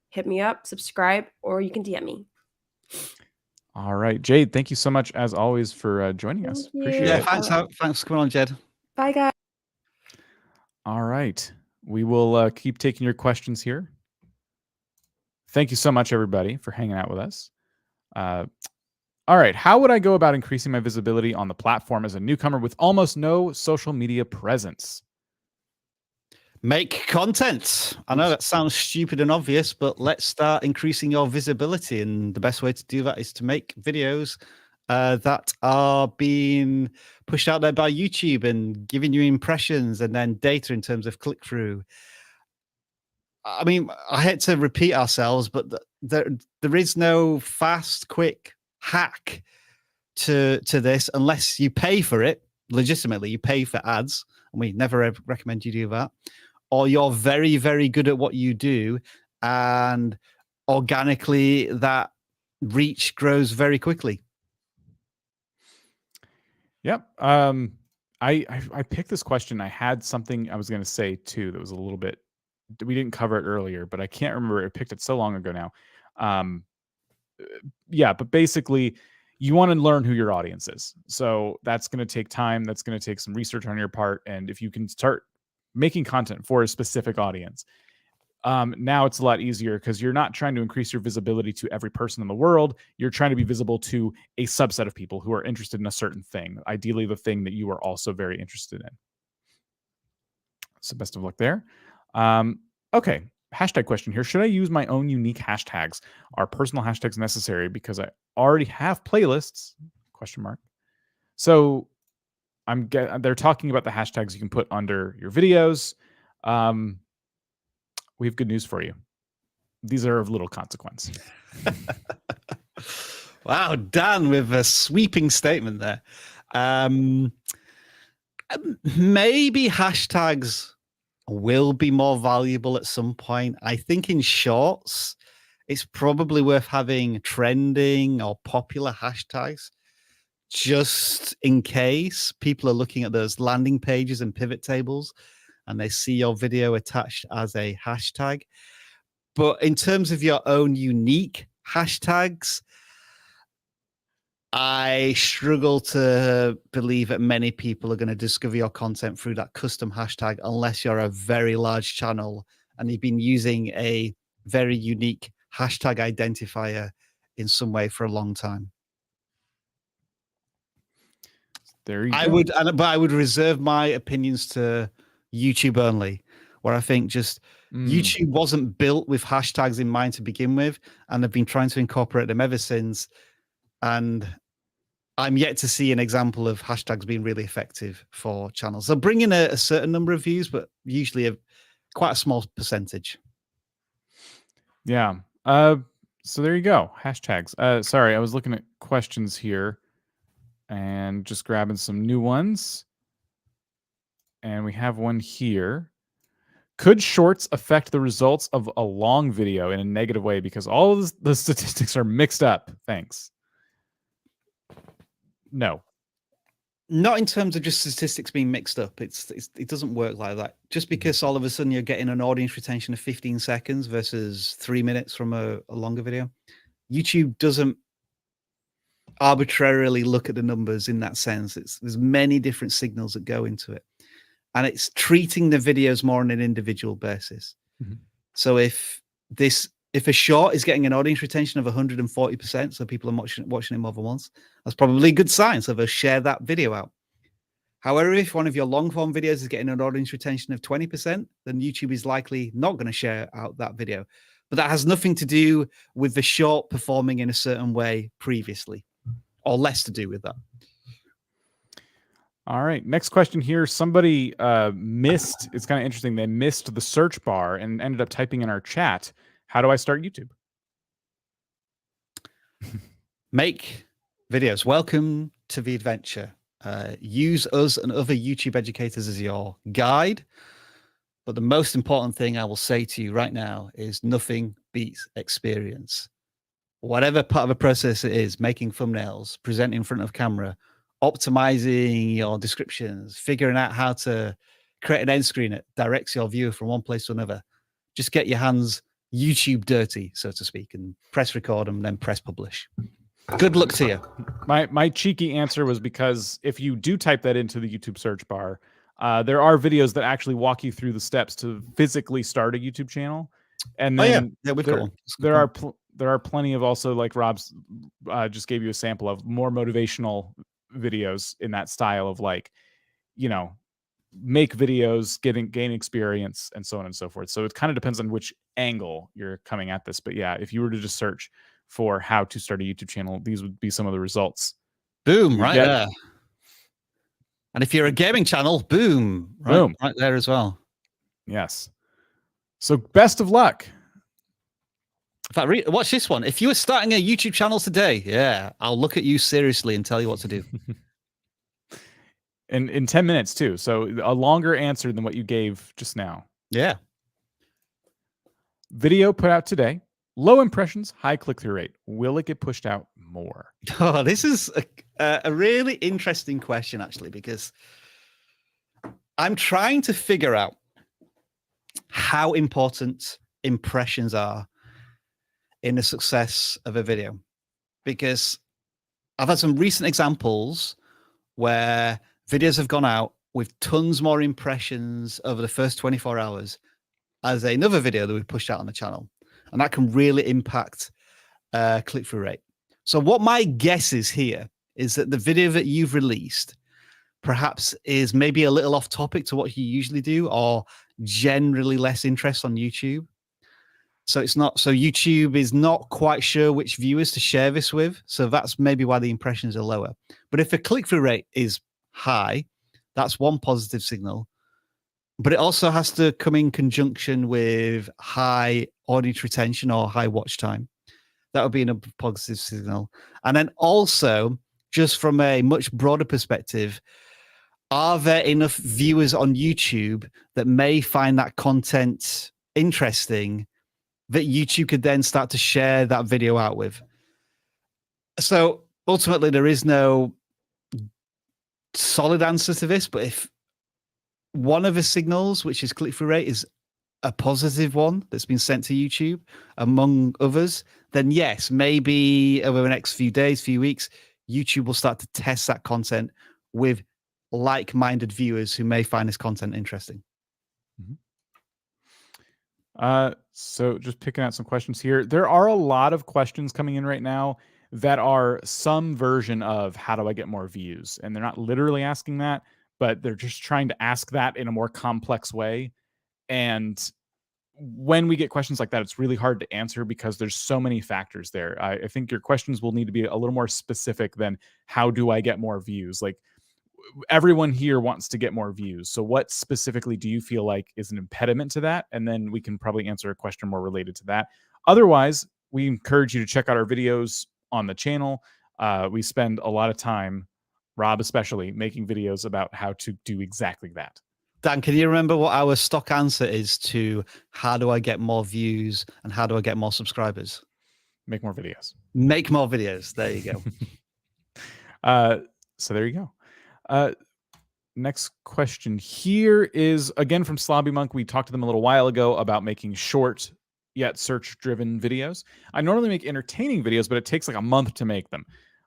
hit me up, subscribe, or you can DM me. All right, Jade, thank you so much as always for joining us. Appreciate Yeah, it. thanks for coming on, Jed. Bye, guys. All right, we will keep taking your questions here. Thank you so much, everybody, for hanging out with us. All right, how would I go about increasing my visibility on the platform as a newcomer with almost no social media presence? Make content. I know that sounds stupid and obvious, but let's start increasing your visibility. And the best way to do that is to make videos that are being pushed out there by YouTube and giving you impressions and then data in terms of click-through. I mean, I hate to repeat ourselves, but there is no fast, quick hack to this unless you pay for it. Legitimately, you pay for ads, and we never ever recommend you do that. Or you're very, very good at what you do, and organically that reach grows very quickly. Yep. I picked this question. I had something I was going to say too that was a little bit, we didn't cover it earlier, but I can't remember. I picked it so long ago now. Yeah, but basically you want to learn who your audience is. So that's going to take time. That's going to take some research on your part. And if you can start making content for a specific audience, now it's a lot easier because you're not trying to increase your visibility to every person in the world. You're trying to be visible to a subset of people who are interested in a certain thing, ideally the thing that you are also very interested in. So best of luck there. Okay, hashtag question here. Should I use my own unique hashtags? Are personal hashtags necessary because I already have playlists? Question mark. So they're talking about the hashtags you can put under your videos. We have good news for you. These are of little consequence. Wow, Dan with a sweeping statement there. Maybe hashtags will be more valuable at some point. I think in shorts, it's probably worth having trending or popular hashtags just in case people are looking at those landing pages and pivot tables and they see your video attached as a hashtag. But in terms of your own unique hashtags, I struggle to believe that many people are going to discover your content through that custom hashtag unless you're a very large channel and you've been using a very unique hashtag identifier in some way for a long time. There you go. But I would reserve my opinions to YouTube only, where I think just YouTube wasn't built with hashtags in mind to begin with, and they've been trying to incorporate them ever since. And I'm yet to see an example of hashtags being really effective for channels. They'll bring in a certain number of views, but usually quite a small percentage. Yeah. So there you go. Hashtags. Sorry, I was looking at questions here and just grabbing some new ones. And we have one here. Could shorts affect the results of a long video in a negative way because all of the statistics are mixed up? Thanks. No. Not in terms of just statistics being mixed up. It doesn't work like that. Just because all of a sudden you're getting an audience retention of 15 seconds versus 3 minutes from a longer video. YouTube doesn't arbitrarily look at the numbers in that sense. There's many different signals that go into it, and it's treating the videos more on an individual basis. So if a short is getting an audience retention of 140%, so people are watching it more than once, that's probably a good sign. So they'll share that video out. However, if one of your long form videos is getting an audience retention of 20%, then YouTube is likely not going to share out that video. But that has nothing to do with the short performing in a certain way previously, or less to do with that. All right. Next question here. Somebody missed, it's kind of interesting. They missed the search bar and ended up typing in our chat, how do I start YouTube? Make videos. Welcome to the adventure. Use us and other YouTube educators as your guide. But the most important thing I will say to you right now is nothing beats experience. Whatever part of the process it is, making thumbnails, presenting in front of camera, optimizing your descriptions, figuring out how to create an end screen that directs your viewer from one place to another. Just get your hands YouTube dirty, so to speak, and press record and then press publish. Good luck to you. My cheeky answer was because if you do type that into the YouTube search bar, there are videos that actually walk you through the steps to physically start a YouTube channel. And then there are plenty of also, like Rob's just gave you a sample of, more motivational videos in that style of, like, you know, make videos, gain experience, and so on and so forth. So it kind of depends on which angle you're coming at this. But yeah, if you were to just search for how to start a YouTube channel, these would be some of the results. Boom, right there. And if you're a gaming channel, boom, right there as well. Yes. So best of luck. In fact, watch this one. If you were starting a YouTube channel today, yeah, I'll look at you seriously and tell you what to do. In 10 minutes too. So a longer answer than what you gave just now. Yeah. Video put out today. Low impressions, high click-through rate. Will it get pushed out more? Oh, this is a really interesting question, actually, because I'm trying to figure out how important impressions are in the success of a video. Because I've had some recent examples where videos have gone out with tons more impressions over the first 24 hours as another video that we pushed out on the channel. And that can really impact click-through rate. So what my guess is here is that the video that you've released perhaps is maybe a little off topic to what you usually do, or generally less interest on YouTube. So YouTube is not quite sure which viewers to share this with. So that's maybe why the impressions are lower. But if the click-through rate is high, that's one positive signal. But it also has to come in conjunction with high audience retention or high watch time. That would be another positive signal. And then also, just from a much broader perspective, are there enough viewers on YouTube that may find that content interesting that YouTube could then start to share that video out with? So ultimately, there is no solid answer to this, but if one of the signals, which is click-through rate, is a positive one that's been sent to YouTube, among others, then yes, maybe over the next few days, few weeks, YouTube will start to test that content with like-minded viewers who may find this content interesting. So just picking out some questions here. There are a lot of questions coming in right now that are some version of how do I get more views? And they're not literally asking that, but they're just trying to ask that in a more complex way. And when we get questions like that, it's really hard to answer because there's so many factors there. I think your questions will need to be a little more specific than how do I get more views? Like, everyone here wants to get more views. So what specifically do you feel like is an impediment to that? And then we can probably answer a question more related to that. Otherwise, we encourage you to check out our videos on the channel. We spend a lot of time, Rob especially, making videos about how to do exactly that. Dan, can you remember what our stock answer is to how do I get more views and how do I get more subscribers? Make more videos. Make more videos. There you go. So there you go. Next question here is, again, from Slobby Monk. We talked to them a little while ago about making short yet search-driven videos. I normally make entertaining videos, but it takes like a month to make them.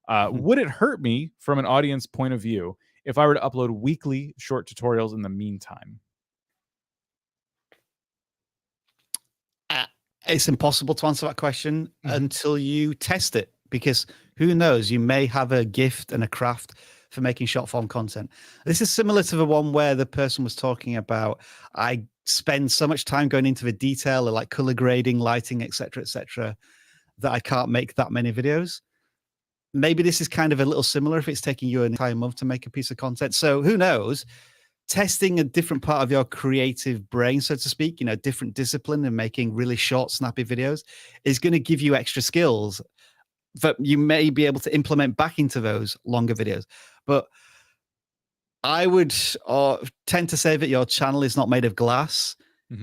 Would it hurt me from an audience point of view if I were to upload weekly short tutorials in the meantime? It's impossible to answer that question until you test it, because who knows, you may have a gift and a craft for making short form content. This is similar to the one where the person was talking about, I spend so much time going into the detail of like color grading, lighting, etc., that I can't make that many videos. Maybe this is kind of a little similar if it's taking you an entire month to make a piece of content. So who knows? Testing a different part of your creative brain, so to speak, different discipline, and making really short, snappy videos is going to give you extra skills that you may be able to implement back into those longer videos. But I would tend to say that your channel is not made of glass.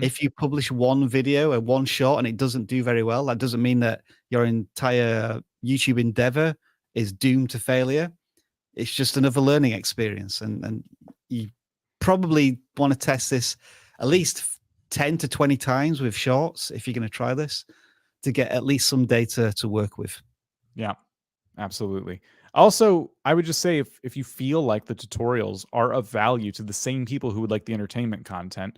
If you publish one video or one short and it doesn't do very well, that doesn't mean that your entire YouTube endeavor is doomed to failure. It's just another learning experience. And you probably want to test this at least 10 to 20 times with shorts if you're going to try this, to get at least some data to work with. Yeah, absolutely. Also, I would just say if you feel like the tutorials are of value to the same people who would like the entertainment content,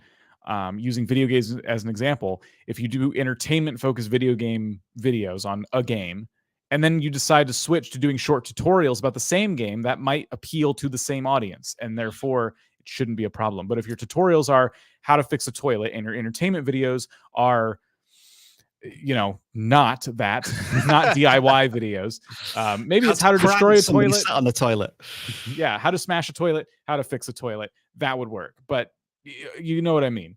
using video games as an example, if you do entertainment-focused video game videos on a game, and then you decide to switch to doing short tutorials about the same game, that might appeal to the same audience, and therefore it shouldn't be a problem. But if your tutorials are how to fix a toilet and your entertainment videos are, not that, not DIY videos, maybe it's how to destroy a toilet on the toilet. Yeah, how to smash a toilet, how to fix a toilet. That would work. But you know what I mean.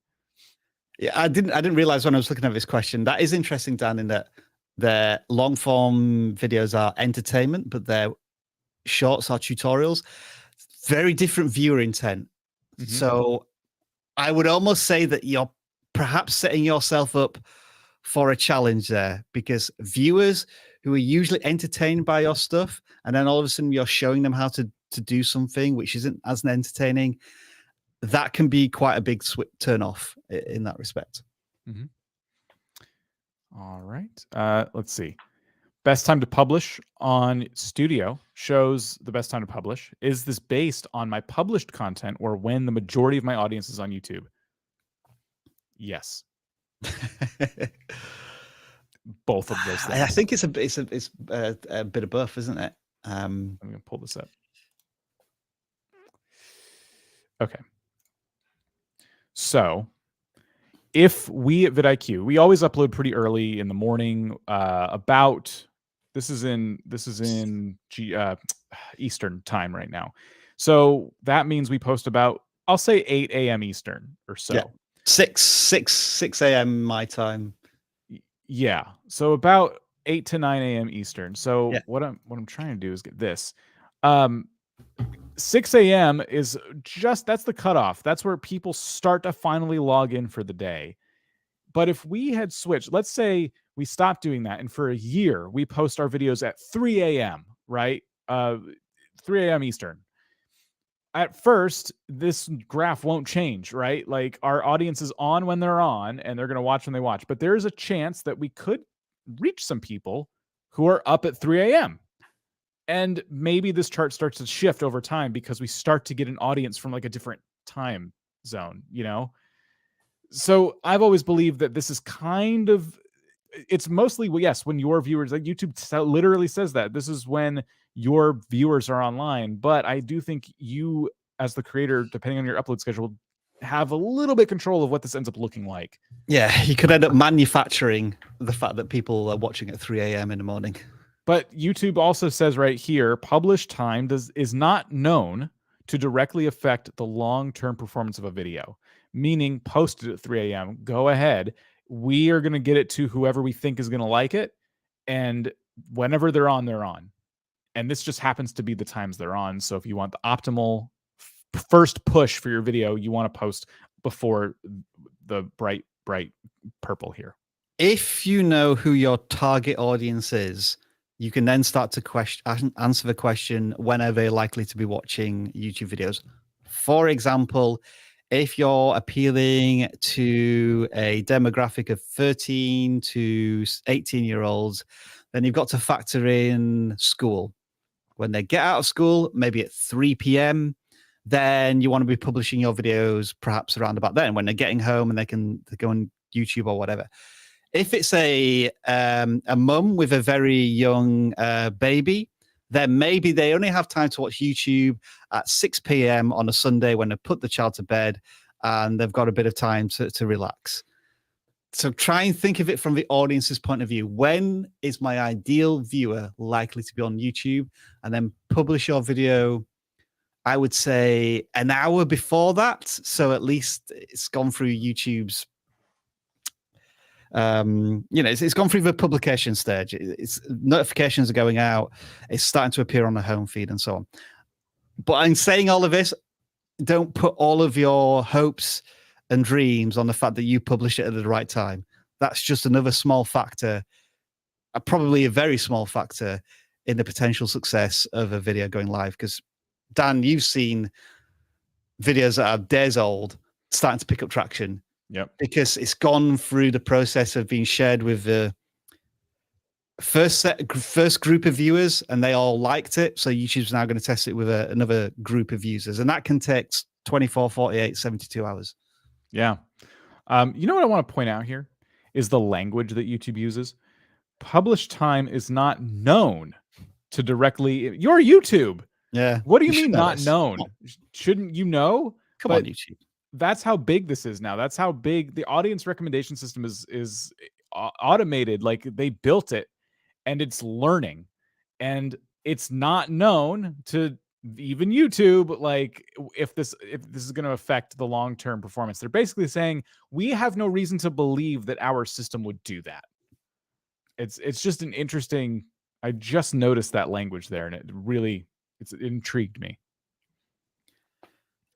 Yeah, I didn't realize when I was looking at this question. That is interesting, Dan, in that their long form videos are entertainment, but their shorts are tutorials. Very different viewer intent. So I would almost say that you're perhaps setting yourself up for a challenge there, because viewers who are usually entertained by your stuff, and then all of a sudden you're showing them how to do something which isn't as entertaining, that can be quite a big turn off in that respect. All right. Let's see. Best time to publish on Studio shows the best time to publish. Is this based on my published content or when the majority of my audience is on YouTube? Yes. Both of those things. I think it's a bit of both, isn't it? I'm going to pull this up. Okay. So if we at vidIQ, we always upload pretty early in the morning, this is in Eastern time right now. So that means we post about, I'll say 8 a.m. Eastern or so. Yeah. 6 a.m. my time. Yeah. So about 8 to 9 a.m. Eastern. So what I'm trying to do is get this. 6 a.m. is that's the cutoff. That's where people start to finally log in for the day. But if we had switched, let's say we stopped doing that, and for a year we post our videos at 3 a.m., right? 3 a.m. Eastern. At first, this graph won't change, right? Like our audience is on when they're on, and they're going to watch when they watch. But there's a chance that we could reach some people who are up at 3 a.m. And maybe this chart starts to shift over time because we start to get an audience from like a different time zone, So I've always believed that this is kind of, it's mostly, yes, when your viewers, like YouTube literally says that this is when your viewers are online. But I do think you, as the creator, depending on your upload schedule, have a little bit control of what this ends up looking like. Yeah, you could end up manufacturing the fact that people are watching at 3 a.m. in the morning. But YouTube also says right here, published time is not known to directly affect the long-term performance of a video, meaning posted at 3 a.m. Go ahead. We are going to get it to whoever we think is going to like it. And whenever they're on, they're on. And this just happens to be the times they're on. So if you want the optimal first push for your video, you want to post before the bright purple here. If you know who your target audience is, you can then start to answer the question, when are they likely to be watching YouTube videos? For example, if you're appealing to a demographic of 13 to 18-year-olds, then you've got to factor in school. When they get out of school, maybe at 3 p.m., then you want to be publishing your videos perhaps around about then when they're getting home and they go on YouTube or whatever. If it's a mum with a very young baby, then maybe they only have time to watch YouTube at 6 p.m. on a Sunday when they put the child to bed and they've got a bit of time to relax. So try and think of it from the audience's point of view. When is my ideal viewer likely to be on YouTube? And then publish your video, I would say, an hour before that. So at least it's gone through YouTube's, it's gone through the publication stage. It's notifications are going out. It's starting to appear on the home feed and so on. But in saying all of this, don't put all of your hopes and dreams on the fact that you publish it at the right time. That's just another small factor, probably a very small factor in the potential success of a video going live. Because Dan, you've seen videos that are days old starting to pick up traction. Yep. Because it's gone through the process of being shared with the first group of viewers and they all liked it. So YouTube's now going to test it with another group of users. And that can take 24, 48, 72 hours. Yeah. You know what I want to point out here is the language that YouTube uses. Publish time is not known to directly your YouTube. Yeah. What do you mean not known? Shouldn't you know? Come on, YouTube. That's how big this is now. That's how big the audience recommendation system is automated. Like they built it and it's learning, and it's not known to even YouTube, like if this is going to affect the long-term performance. They're basically saying we have no reason to believe that our system would do that. It's just an interesting, I just noticed that language there and it intrigued me.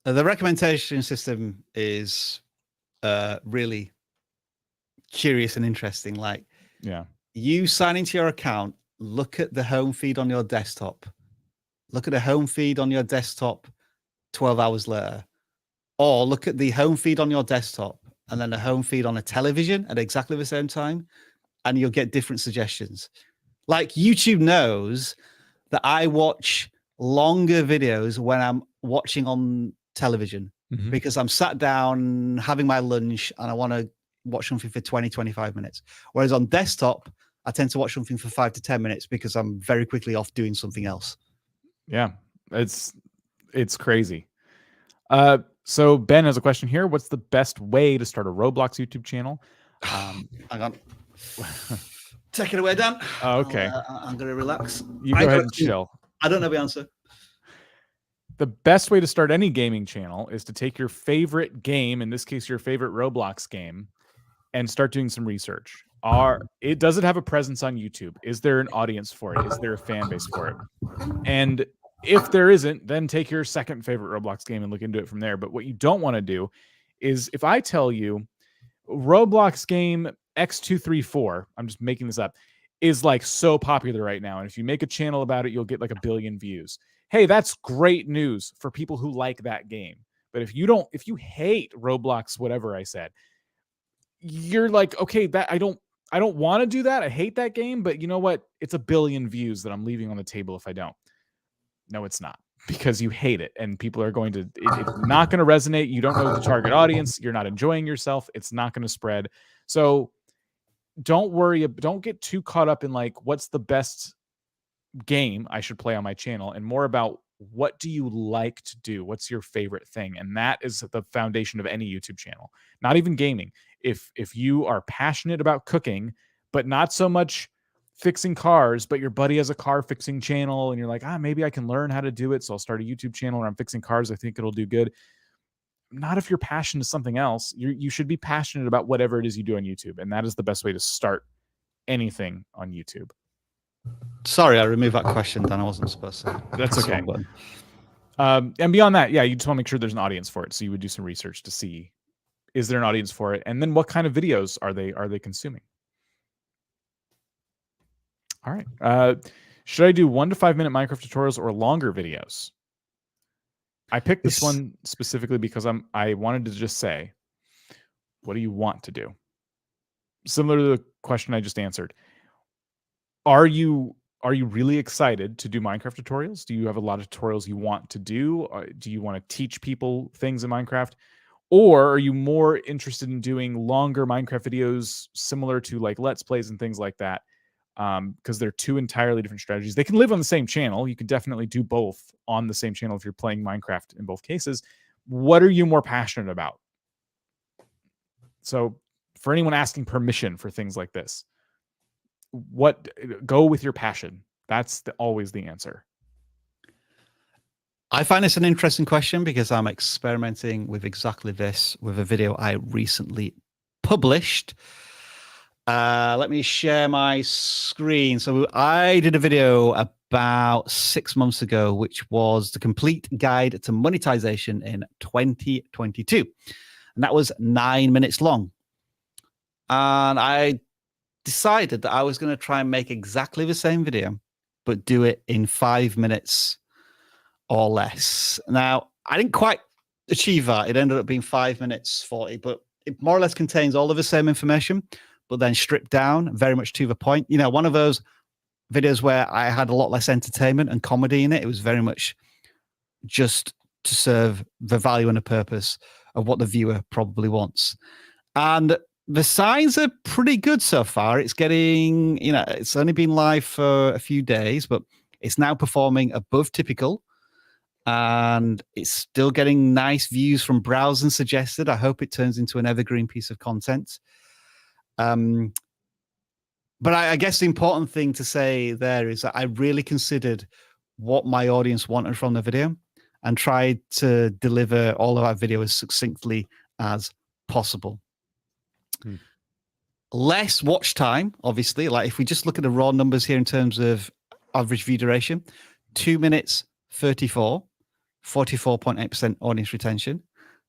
The recommendation system is really curious and interesting. Like, yeah, you sign into your account, look at the home feed on your desktop. Look at the home feed on your desktop 12 hours later. Or look at the home feed on your desktop and then the home feed on a television at exactly the same time, and you'll get different suggestions. Like YouTube knows that I watch longer videos when I'm watching on television because I'm sat down having my lunch and I want to watch something for 20, 25 minutes. Whereas on desktop, I tend to watch something for 5 to 10 minutes because I'm very quickly off doing something else. Yeah, it's crazy. So Ben has a question here. What's the best way to start a Roblox YouTube channel? Hang on. Take it away, Dan. Oh, okay. I'm going to relax. You go ahead and chill. I don't know the answer. The best way to start any gaming channel is to take your favorite game, in this case, your favorite Roblox game, and start doing some research. Does it have a presence on YouTube? Is there an audience for it? Is there a fan base for it? And if there isn't, then take your second favorite Roblox game and look into it from there. But what you don't want to do is, if I tell you Roblox game X234, I'm just making this up, is like so popular right now, and if you make a channel about it, you'll get like 1 billion views. Hey, that's great news for people who like that game. But if you hate Roblox, whatever I said, you're like, okay, that I don't want to do that. I hate that game, but you know what? It's 1 billion views that I'm leaving on the table if I don't. No, it's not, because you hate it, and people are going to, it's not going to resonate. You don't know the target audience. You're not enjoying yourself. It's not going to spread. So don't worry. Don't get too caught up in like, what's the best game I should play on my channel, and more about what do you like to do? What's your favorite thing? And that is the foundation of any YouTube channel, not even gaming. If you are passionate about cooking, but not so much fixing cars, but your buddy has a car fixing channel and you're like, maybe I can learn how to do it, so I'll start a YouTube channel where I'm fixing cars. I think it'll do good. Not if you're passionate to something else. You should be passionate about whatever it is you do on YouTube, and that is the best way to start anything on YouTube. Sorry, I removed that question, Dan. I wasn't supposed to. That's okay. And beyond that, yeah, you just want to make sure there's an audience for it. So you would do some research to see, is there an audience for it? And then what kind of videos are they consuming? All right. Should I do 1 to 5 minute Minecraft tutorials or longer videos? I picked this one specifically because I wanted to just say, what do you want to do? Similar to the question I just answered. Are you are you really excited to do Minecraft tutorials? Do you have a lot of tutorials you want to do? Do you want to teach people things in Minecraft? Or are you more interested in doing longer Minecraft videos similar to like Let's Plays and things like that? Because they're two entirely different strategies. They can live on the same channel. You can definitely do both on the same channel if you're playing Minecraft in both cases. What are you more passionate about? So for anyone asking permission for things like this, go with your passion. That's always the answer. I find this an interesting question because I'm experimenting with exactly this with a video I recently published. Let me share my screen. So I did a video about 6 months ago, which was the complete guide to monetization in 2022. And that was 9 minutes long. And I decided that I was going to try and make exactly the same video, but do it in 5 minutes or less. Now, I didn't quite achieve that. It ended up being 5 minutes 40, but it more or less contains all of the same information, but then stripped down very much to the point. You know, one of those videos where I had a lot less entertainment and comedy in it. It was very much just to serve the value and the purpose of what the viewer probably wants. And the signs are pretty good so far. It's getting, you know, it's only been live for a few days, but it's now performing above typical. And it's still getting nice views from browse and suggested. I hope it turns into an evergreen piece of content. But I guess the important thing to say there is that I really considered what my audience wanted from the video and tried to deliver all of our video as succinctly as possible. Less watch time, obviously. Like if we just look at the raw numbers here in terms of average view duration, 2 minutes 34, 44.8% audience retention.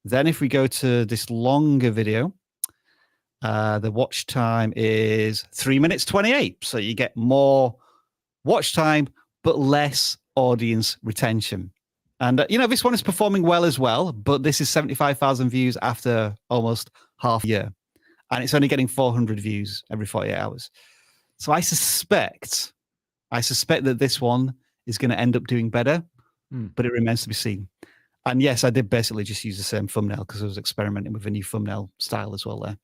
Then if we go to this longer video, the watch time is 3 minutes 28. So you get more watch time, but less audience retention. And, you know, this one is performing well as well, but this is 75,000 views after almost half a year. And it's only getting 400 views every 48 hours. So I suspect that this one is going to end up doing better, but it remains to be seen. And yes, I did basically just use the same thumbnail because I was experimenting with a new thumbnail style as well there.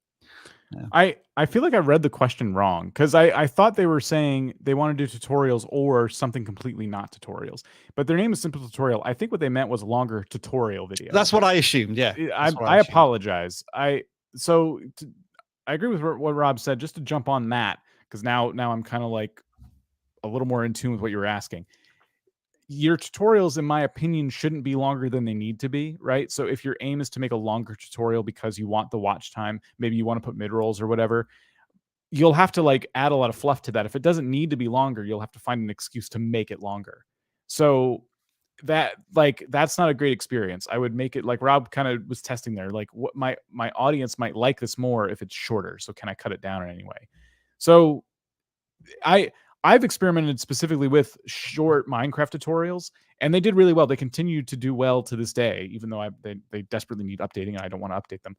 Yeah. I feel like I read the question wrong because I thought they were saying they want to do tutorials or something completely not tutorials, but their name is Simple Tutorial. I think what they meant was longer tutorial video. That's what I assumed. Yeah. I apologize. I agree with what Rob said, just to jump on that, because now I'm kind of like a little more in tune with what you were asking. Your tutorials, in my opinion, shouldn't be longer than they need to be, right? So if your aim is to make a longer tutorial because you want the watch time, maybe you want to put mid-rolls or whatever, you'll have to like add a lot of fluff to that. If it doesn't need to be longer, you'll have to find an excuse to make it longer. So that's not a great experience. I would make it like Rob kind of was testing there, like what my audience might like this more if it's shorter. So can I cut it down in any way? So I've experimented specifically with short Minecraft tutorials, and they did really well. They continue to do well to this day, even though they desperately need updating, and I don't want to update them.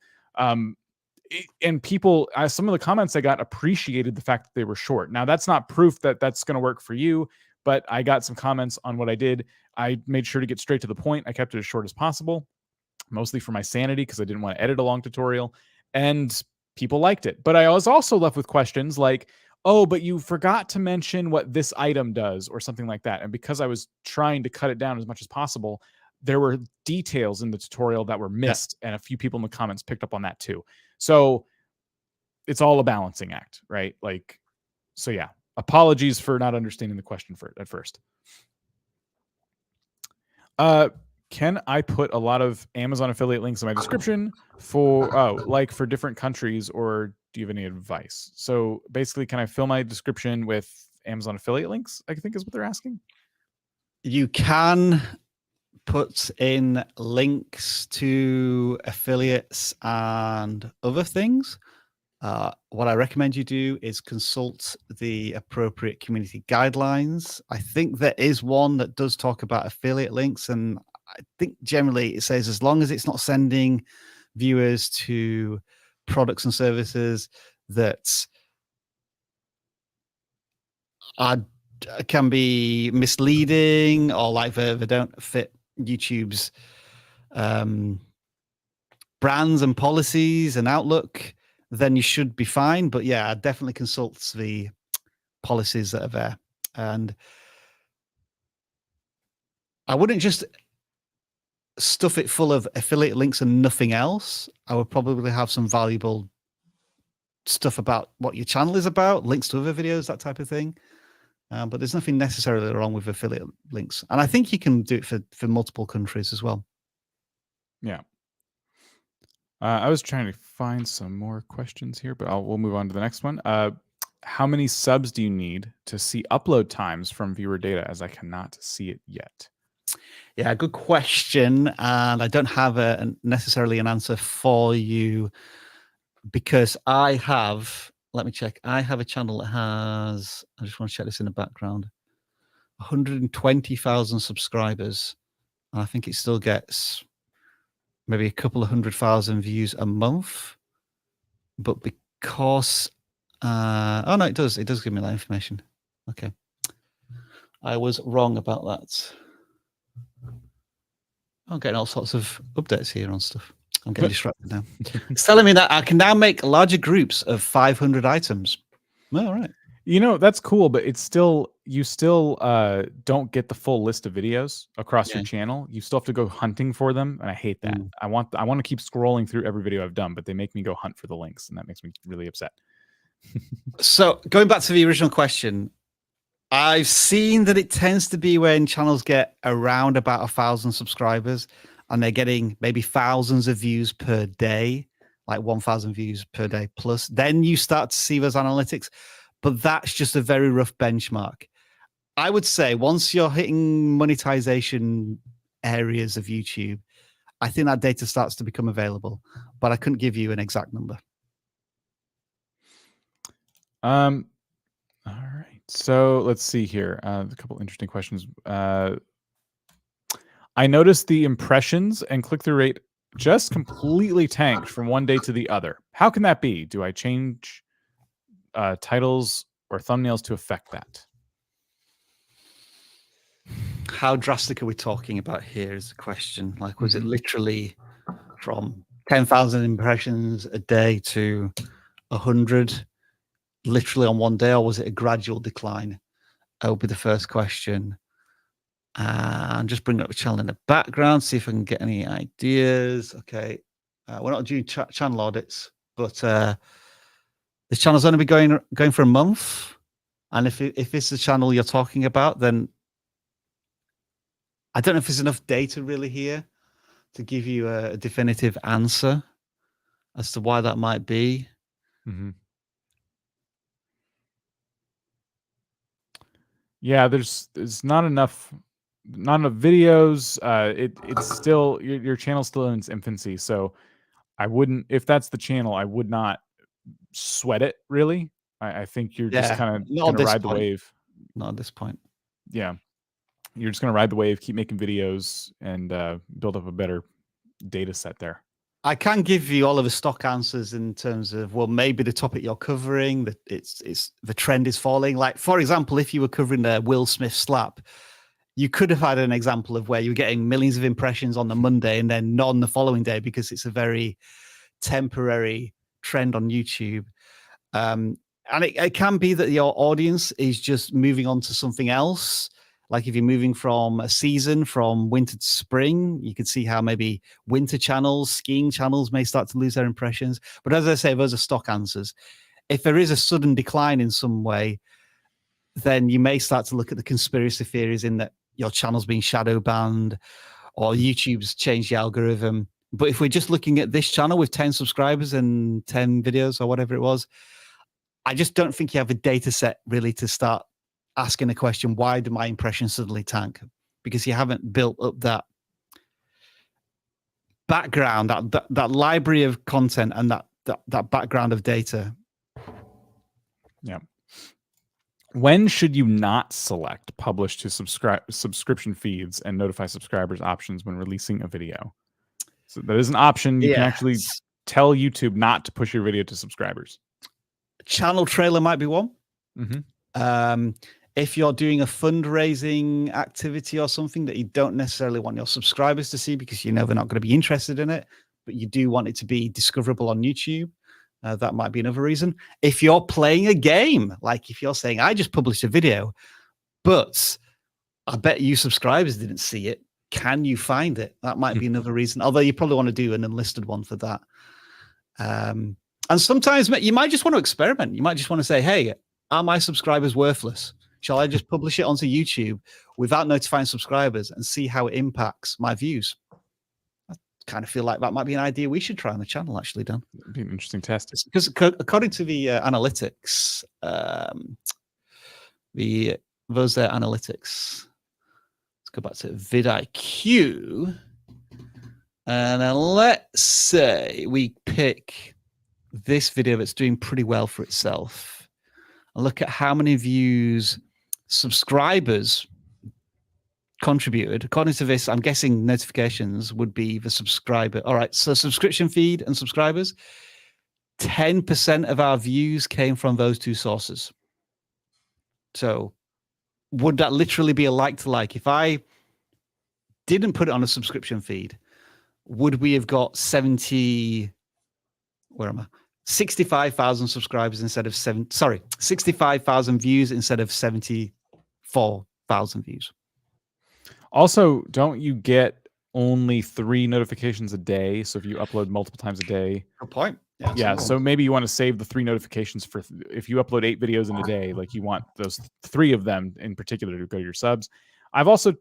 And people, some of the comments I got appreciated the fact that they were short. Now, that's not proof that that's going to work for you, but I got some comments on what I did. I made sure to get straight to the point. I kept it as short as possible, mostly for my sanity, because I didn't want to edit a long tutorial, and people liked it. But I was also left with questions like, oh, but you forgot to mention what this item does or something like that. And because I was trying to cut it down as much as possible, there were details in the tutorial that were missed. Yeah. And a few people in the comments picked up on that too. So it's all a balancing act, right? Like, so yeah, apologies for not understanding the question at first. Can I put a lot of Amazon affiliate links in my description for different countries, or do you have any advice? So basically, can I fill my description with Amazon affiliate links? I think is what they're asking. You can put in links to affiliates and other things. What I recommend you do is consult the appropriate community guidelines. I think there is one that does talk about affiliate links, and I think generally it says as long as it's not sending viewers to products and services that are can be misleading, or like they don't fit YouTube's brands and policies and outlook, then you should be fine. But yeah, definitely consult the policies that are there. And I wouldn't just stuff it full of affiliate links and nothing else. I would probably have some valuable stuff about what your channel is about, links to other videos, that type of thing. But there's nothing necessarily wrong with affiliate links. And I think you can do it for multiple countries as well. Yeah. I was trying to find some more questions here, but we'll move on to the next one. How many subs do you need to see upload times from viewer data, as I cannot see it yet? Yeah, good question. And I don't have necessarily an answer for you, because I have, let me check. I have a channel that has, I just want to check this in the background, 120,000 subscribers. And I think it still gets maybe a couple of 100,000 views a month. But because, oh no, it does give me that information. Okay. I was wrong about that. I'm getting all sorts of updates here on stuff. I'm getting distracted now. It's telling me that I can now make larger groups of 500 items. All right. You know, that's cool, but it's still, you still don't get the full list of videos across your channel. You still have to go hunting for them, and I hate that. I want to keep scrolling through every video I've done, but they make me go hunt for the links, and that makes me really upset. So going back to the original question, I've seen that it tends to be when channels get around about 1,000 subscribers and they're getting maybe thousands of views per day, like 1,000 views per day plus, then you start to see those analytics. But that's just a very rough benchmark. I would say once you're hitting monetization areas of YouTube, I think that data starts to become available, but I couldn't give you an exact number. All right. So let's see here. A couple interesting questions. I noticed the impressions and click-through rate just completely tanked from one day to the other. How can that be? Do I change titles or thumbnails to affect that? How drastic are we talking about here is the question. Like, was it literally from 10,000 impressions a day to 100 literally on one day, or was it a gradual decline? That would be the first question. And just bring up the channel in the background, see if I can get any ideas. Okay, we're not doing channel audits, but this channel's only been going for a month. And if it's the channel you're talking about, then I don't know if there's enough data really here to give you a definitive answer as to why that might be. Yeah, there's not enough videos. It's still, your channel's still in its infancy, so I wouldn't, if that's the channel, I would not sweat it really. I think you're just kind of gonna ride the wave. Not at this point. Yeah, you're just gonna ride the wave, keep making videos, and build up a better data set there. I can give you all of the stock answers in terms of, well, maybe the topic you're covering, that it's the trend is falling. Like, for example, if you were covering the Will Smith slap, you could have had an example of where you're getting millions of impressions on the Monday and then not on the following day, because it's a very temporary trend on YouTube. And it can be that your audience is just moving on to something else. Like if you're moving from a season from winter to spring, you could see how maybe winter channels, skiing channels may start to lose their impressions. But as I say, those are stock answers. If there is a sudden decline in some way, then you may start to look at the conspiracy theories in that your channel's being shadow banned or YouTube's changed the algorithm. But if we're just looking at this channel with 10 subscribers and 10 videos or whatever it was, I just don't think you have a data set really to start asking the question, why do my impressions suddenly tank? Because you haven't built up that background, that library of content and that background of data. Yeah. When should you not select publish to subscription feeds and notify subscribers options when releasing a video? So that is an option. You can actually tell YouTube not to push your video to subscribers. Channel trailer might be one. If you're doing a fundraising activity or something that you don't necessarily want your subscribers to see because you know they're not going to be interested in it, but you do want it to be discoverable on YouTube, that might be another reason. If you're playing a game, like if you're saying, I just published a video, but I bet you subscribers didn't see it. Can you find it? That might be another reason. Although you probably want to do an unlisted one for that. And sometimes you might just want to experiment. You might just want to say, hey, are my subscribers worthless? Shall I just publish it onto YouTube without notifying subscribers and see how it impacts my views? I kind of feel like that might be an idea we should try on the channel, actually, Dan. It'd be an interesting test. Because according to the analytics, those analytics, let's go back to vidIQ. And then let's say we pick this video that's doing pretty well for itself. And look at how many views subscribers contributed. According to this, I'm guessing notifications would be the subscriber. All right, so subscription feed and subscribers, 10% of our views came from those two sources. So would that literally be a like-to-like? If I didn't put it on a subscription feed, would we have got 65,000 subscribers instead of 65,000 views instead of 74,000 views? Also, don't you get only 3 notifications a day? So if you upload multiple times a day. Good point. Yeah, so maybe you want to save the 3 notifications for if you upload 8 videos in a day, like you want those 3 of them in particular to go to your subs. I've also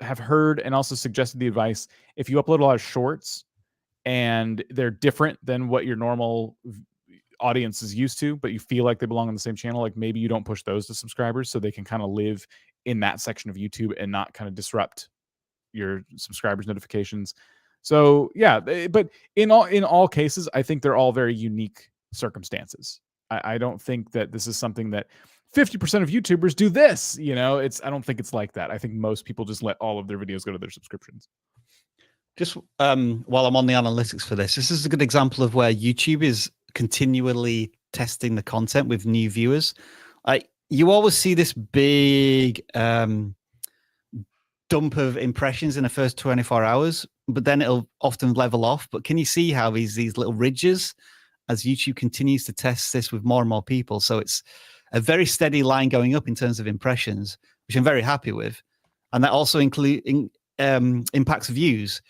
have heard and also suggested the advice, if you upload a lot of shorts and they're different than what your normal audience is used to, but you feel like they belong on the same channel, like maybe you don't push those to subscribers so they can kind of live in that section of YouTube and not kind of disrupt your subscribers' notifications. So yeah, but in all cases, I think they're all very unique circumstances. I don't think that this is something that 50% of YouTubers do this. You know, I don't think it's like that. I think most people just let all of their videos go to their subscriptions. Just while I'm on the analytics for this is a good example of where YouTube is continually testing the content with new viewers. You always see this big dump of impressions in the first 24 hours, but then it'll often level off. But can you see how these little ridges as YouTube continues to test this with more and more people? So it's a very steady line going up in terms of impressions, which I'm very happy with. And that also impacts views.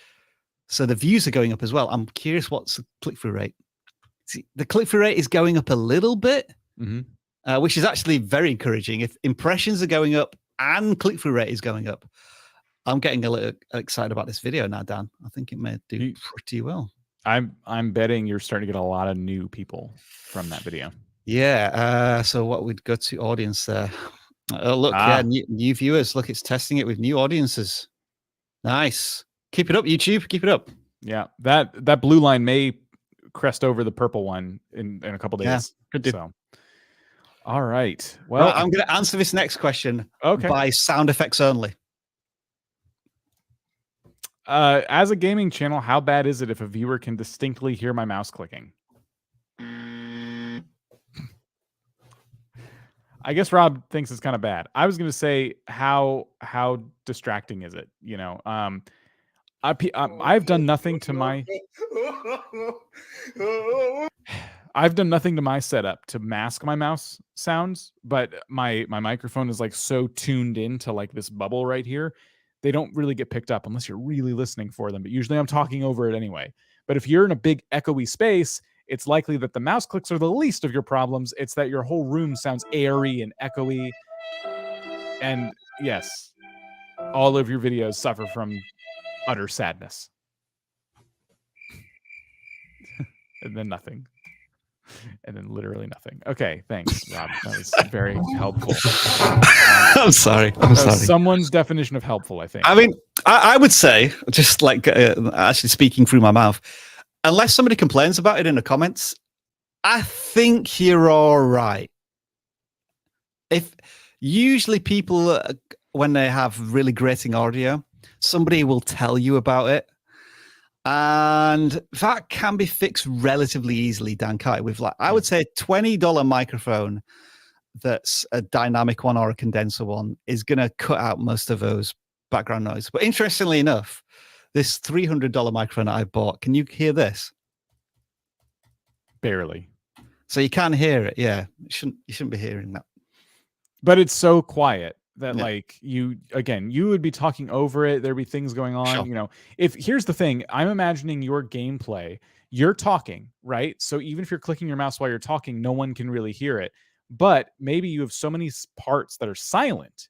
So the views are going up as well. I'm curious what's the click-through rate. See, the click-through rate is going up a little bit, which is actually very encouraging. If impressions are going up and click-through rate is going up, I'm getting a little excited about this video now, Dan. I think it may do pretty well. I'm betting you're starting to get a lot of new people from that video. Yeah. So what we'd go to audience there. Look, yeah, new viewers. Look, it's testing it with new audiences. Nice. Keep it up, YouTube. Keep it up. Yeah, that blue line may crest over the purple one in a couple days. Yeah, could do. So, all right. Well, I'm going to answer this next question Okay. by sound effects only. As a gaming channel, how bad is it if a viewer can distinctly hear my mouse clicking? I guess Rob thinks it's kind of bad. I was going to say how distracting is it? You know, I've done nothing to my setup to mask my mouse sounds, but my microphone is like so tuned into like this bubble right here. They don't really get picked up unless you're really listening for them. But usually I'm talking over it anyway. But if you're in a big echoey space, it's likely that the mouse clicks are the least of your problems. It's that your whole room sounds airy and echoey. And yes, all of your videos suffer from utter sadness. And then nothing. And then literally nothing. Okay, thanks, Rob. That was very helpful. I'm sorry. I'm sorry. Someone's definition of helpful, I think. I mean, I would say, just like actually speaking through my mouth, unless somebody complains about it in the comments, I think you're all right. If usually people, when they have really grating audio, somebody will tell you about it. And that can be fixed relatively easily, Dan, can't it? With like, I would say a $20 microphone that's a dynamic one or a condenser one is going to cut out most of those background noise. But interestingly enough, this $300 microphone I bought, can you hear this? Barely. So you can hear it. Yeah, you shouldn't be hearing that. But it's so quiet that Yeah. like you would be talking over it. There'd be things going on. Sure. You know, here's the thing, I'm imagining your gameplay. You're talking, right? So even if you're clicking your mouse while you're talking, no one can really hear it. But maybe you have so many parts that are silent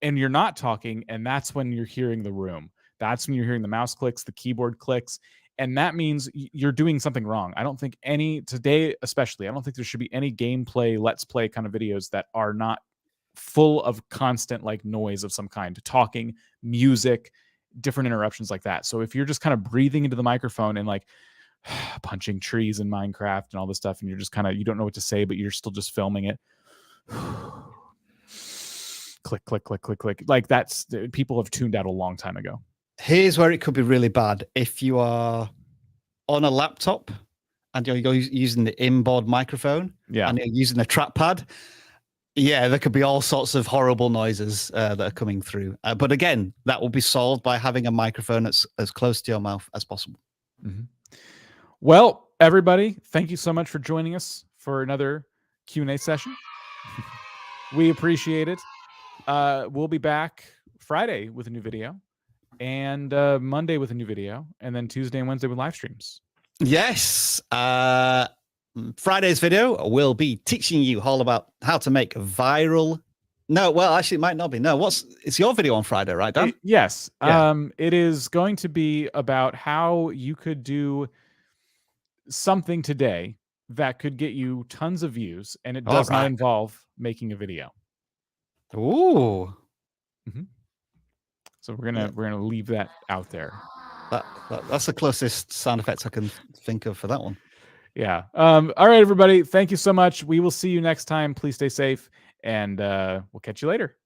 and you're not talking, and that's when you're hearing the room. That's when you're hearing the mouse clicks, the keyboard clicks, and that means you're doing something wrong. I don't think today especially, I don't think there should be any gameplay, let's play kind of videos that are not full of constant like noise of some kind, talking, music, different interruptions like that. So if you're just kind of breathing into the microphone and like punching trees in Minecraft and all this stuff, and you're just kind of, you don't know what to say, but you're still just filming it. Click, click, click, click, click. Like that's, people have tuned out a long time ago. Here's where it could be really bad. If you are on a laptop and you're using the inboard microphone, and you're using a trackpad, yeah, there could be all sorts of horrible noises that are coming through. But again, that will be solved by having a microphone that's as close to your mouth as possible. Mm-hmm. Well, everybody, thank you so much for joining us for another Q&A session. We appreciate it. We'll be back Friday with a new video, and Monday with a new video, and then Tuesday and Wednesday with live streams. Yes. Friday's video will be teaching you all about how to make viral. No, well, actually, it might not be. No, it's your video on Friday, right, Dan? Yes. Yeah. It is going to be about how you could do something today that could get you tons of views, and it does not involve making a video. Ooh. Mm-hmm. So we're gonna leave that out there. That's the closest sound effects I can think of for that one. Yeah. All right, everybody. Thank you so much. We will see you next time. Please stay safe, and we'll catch you later.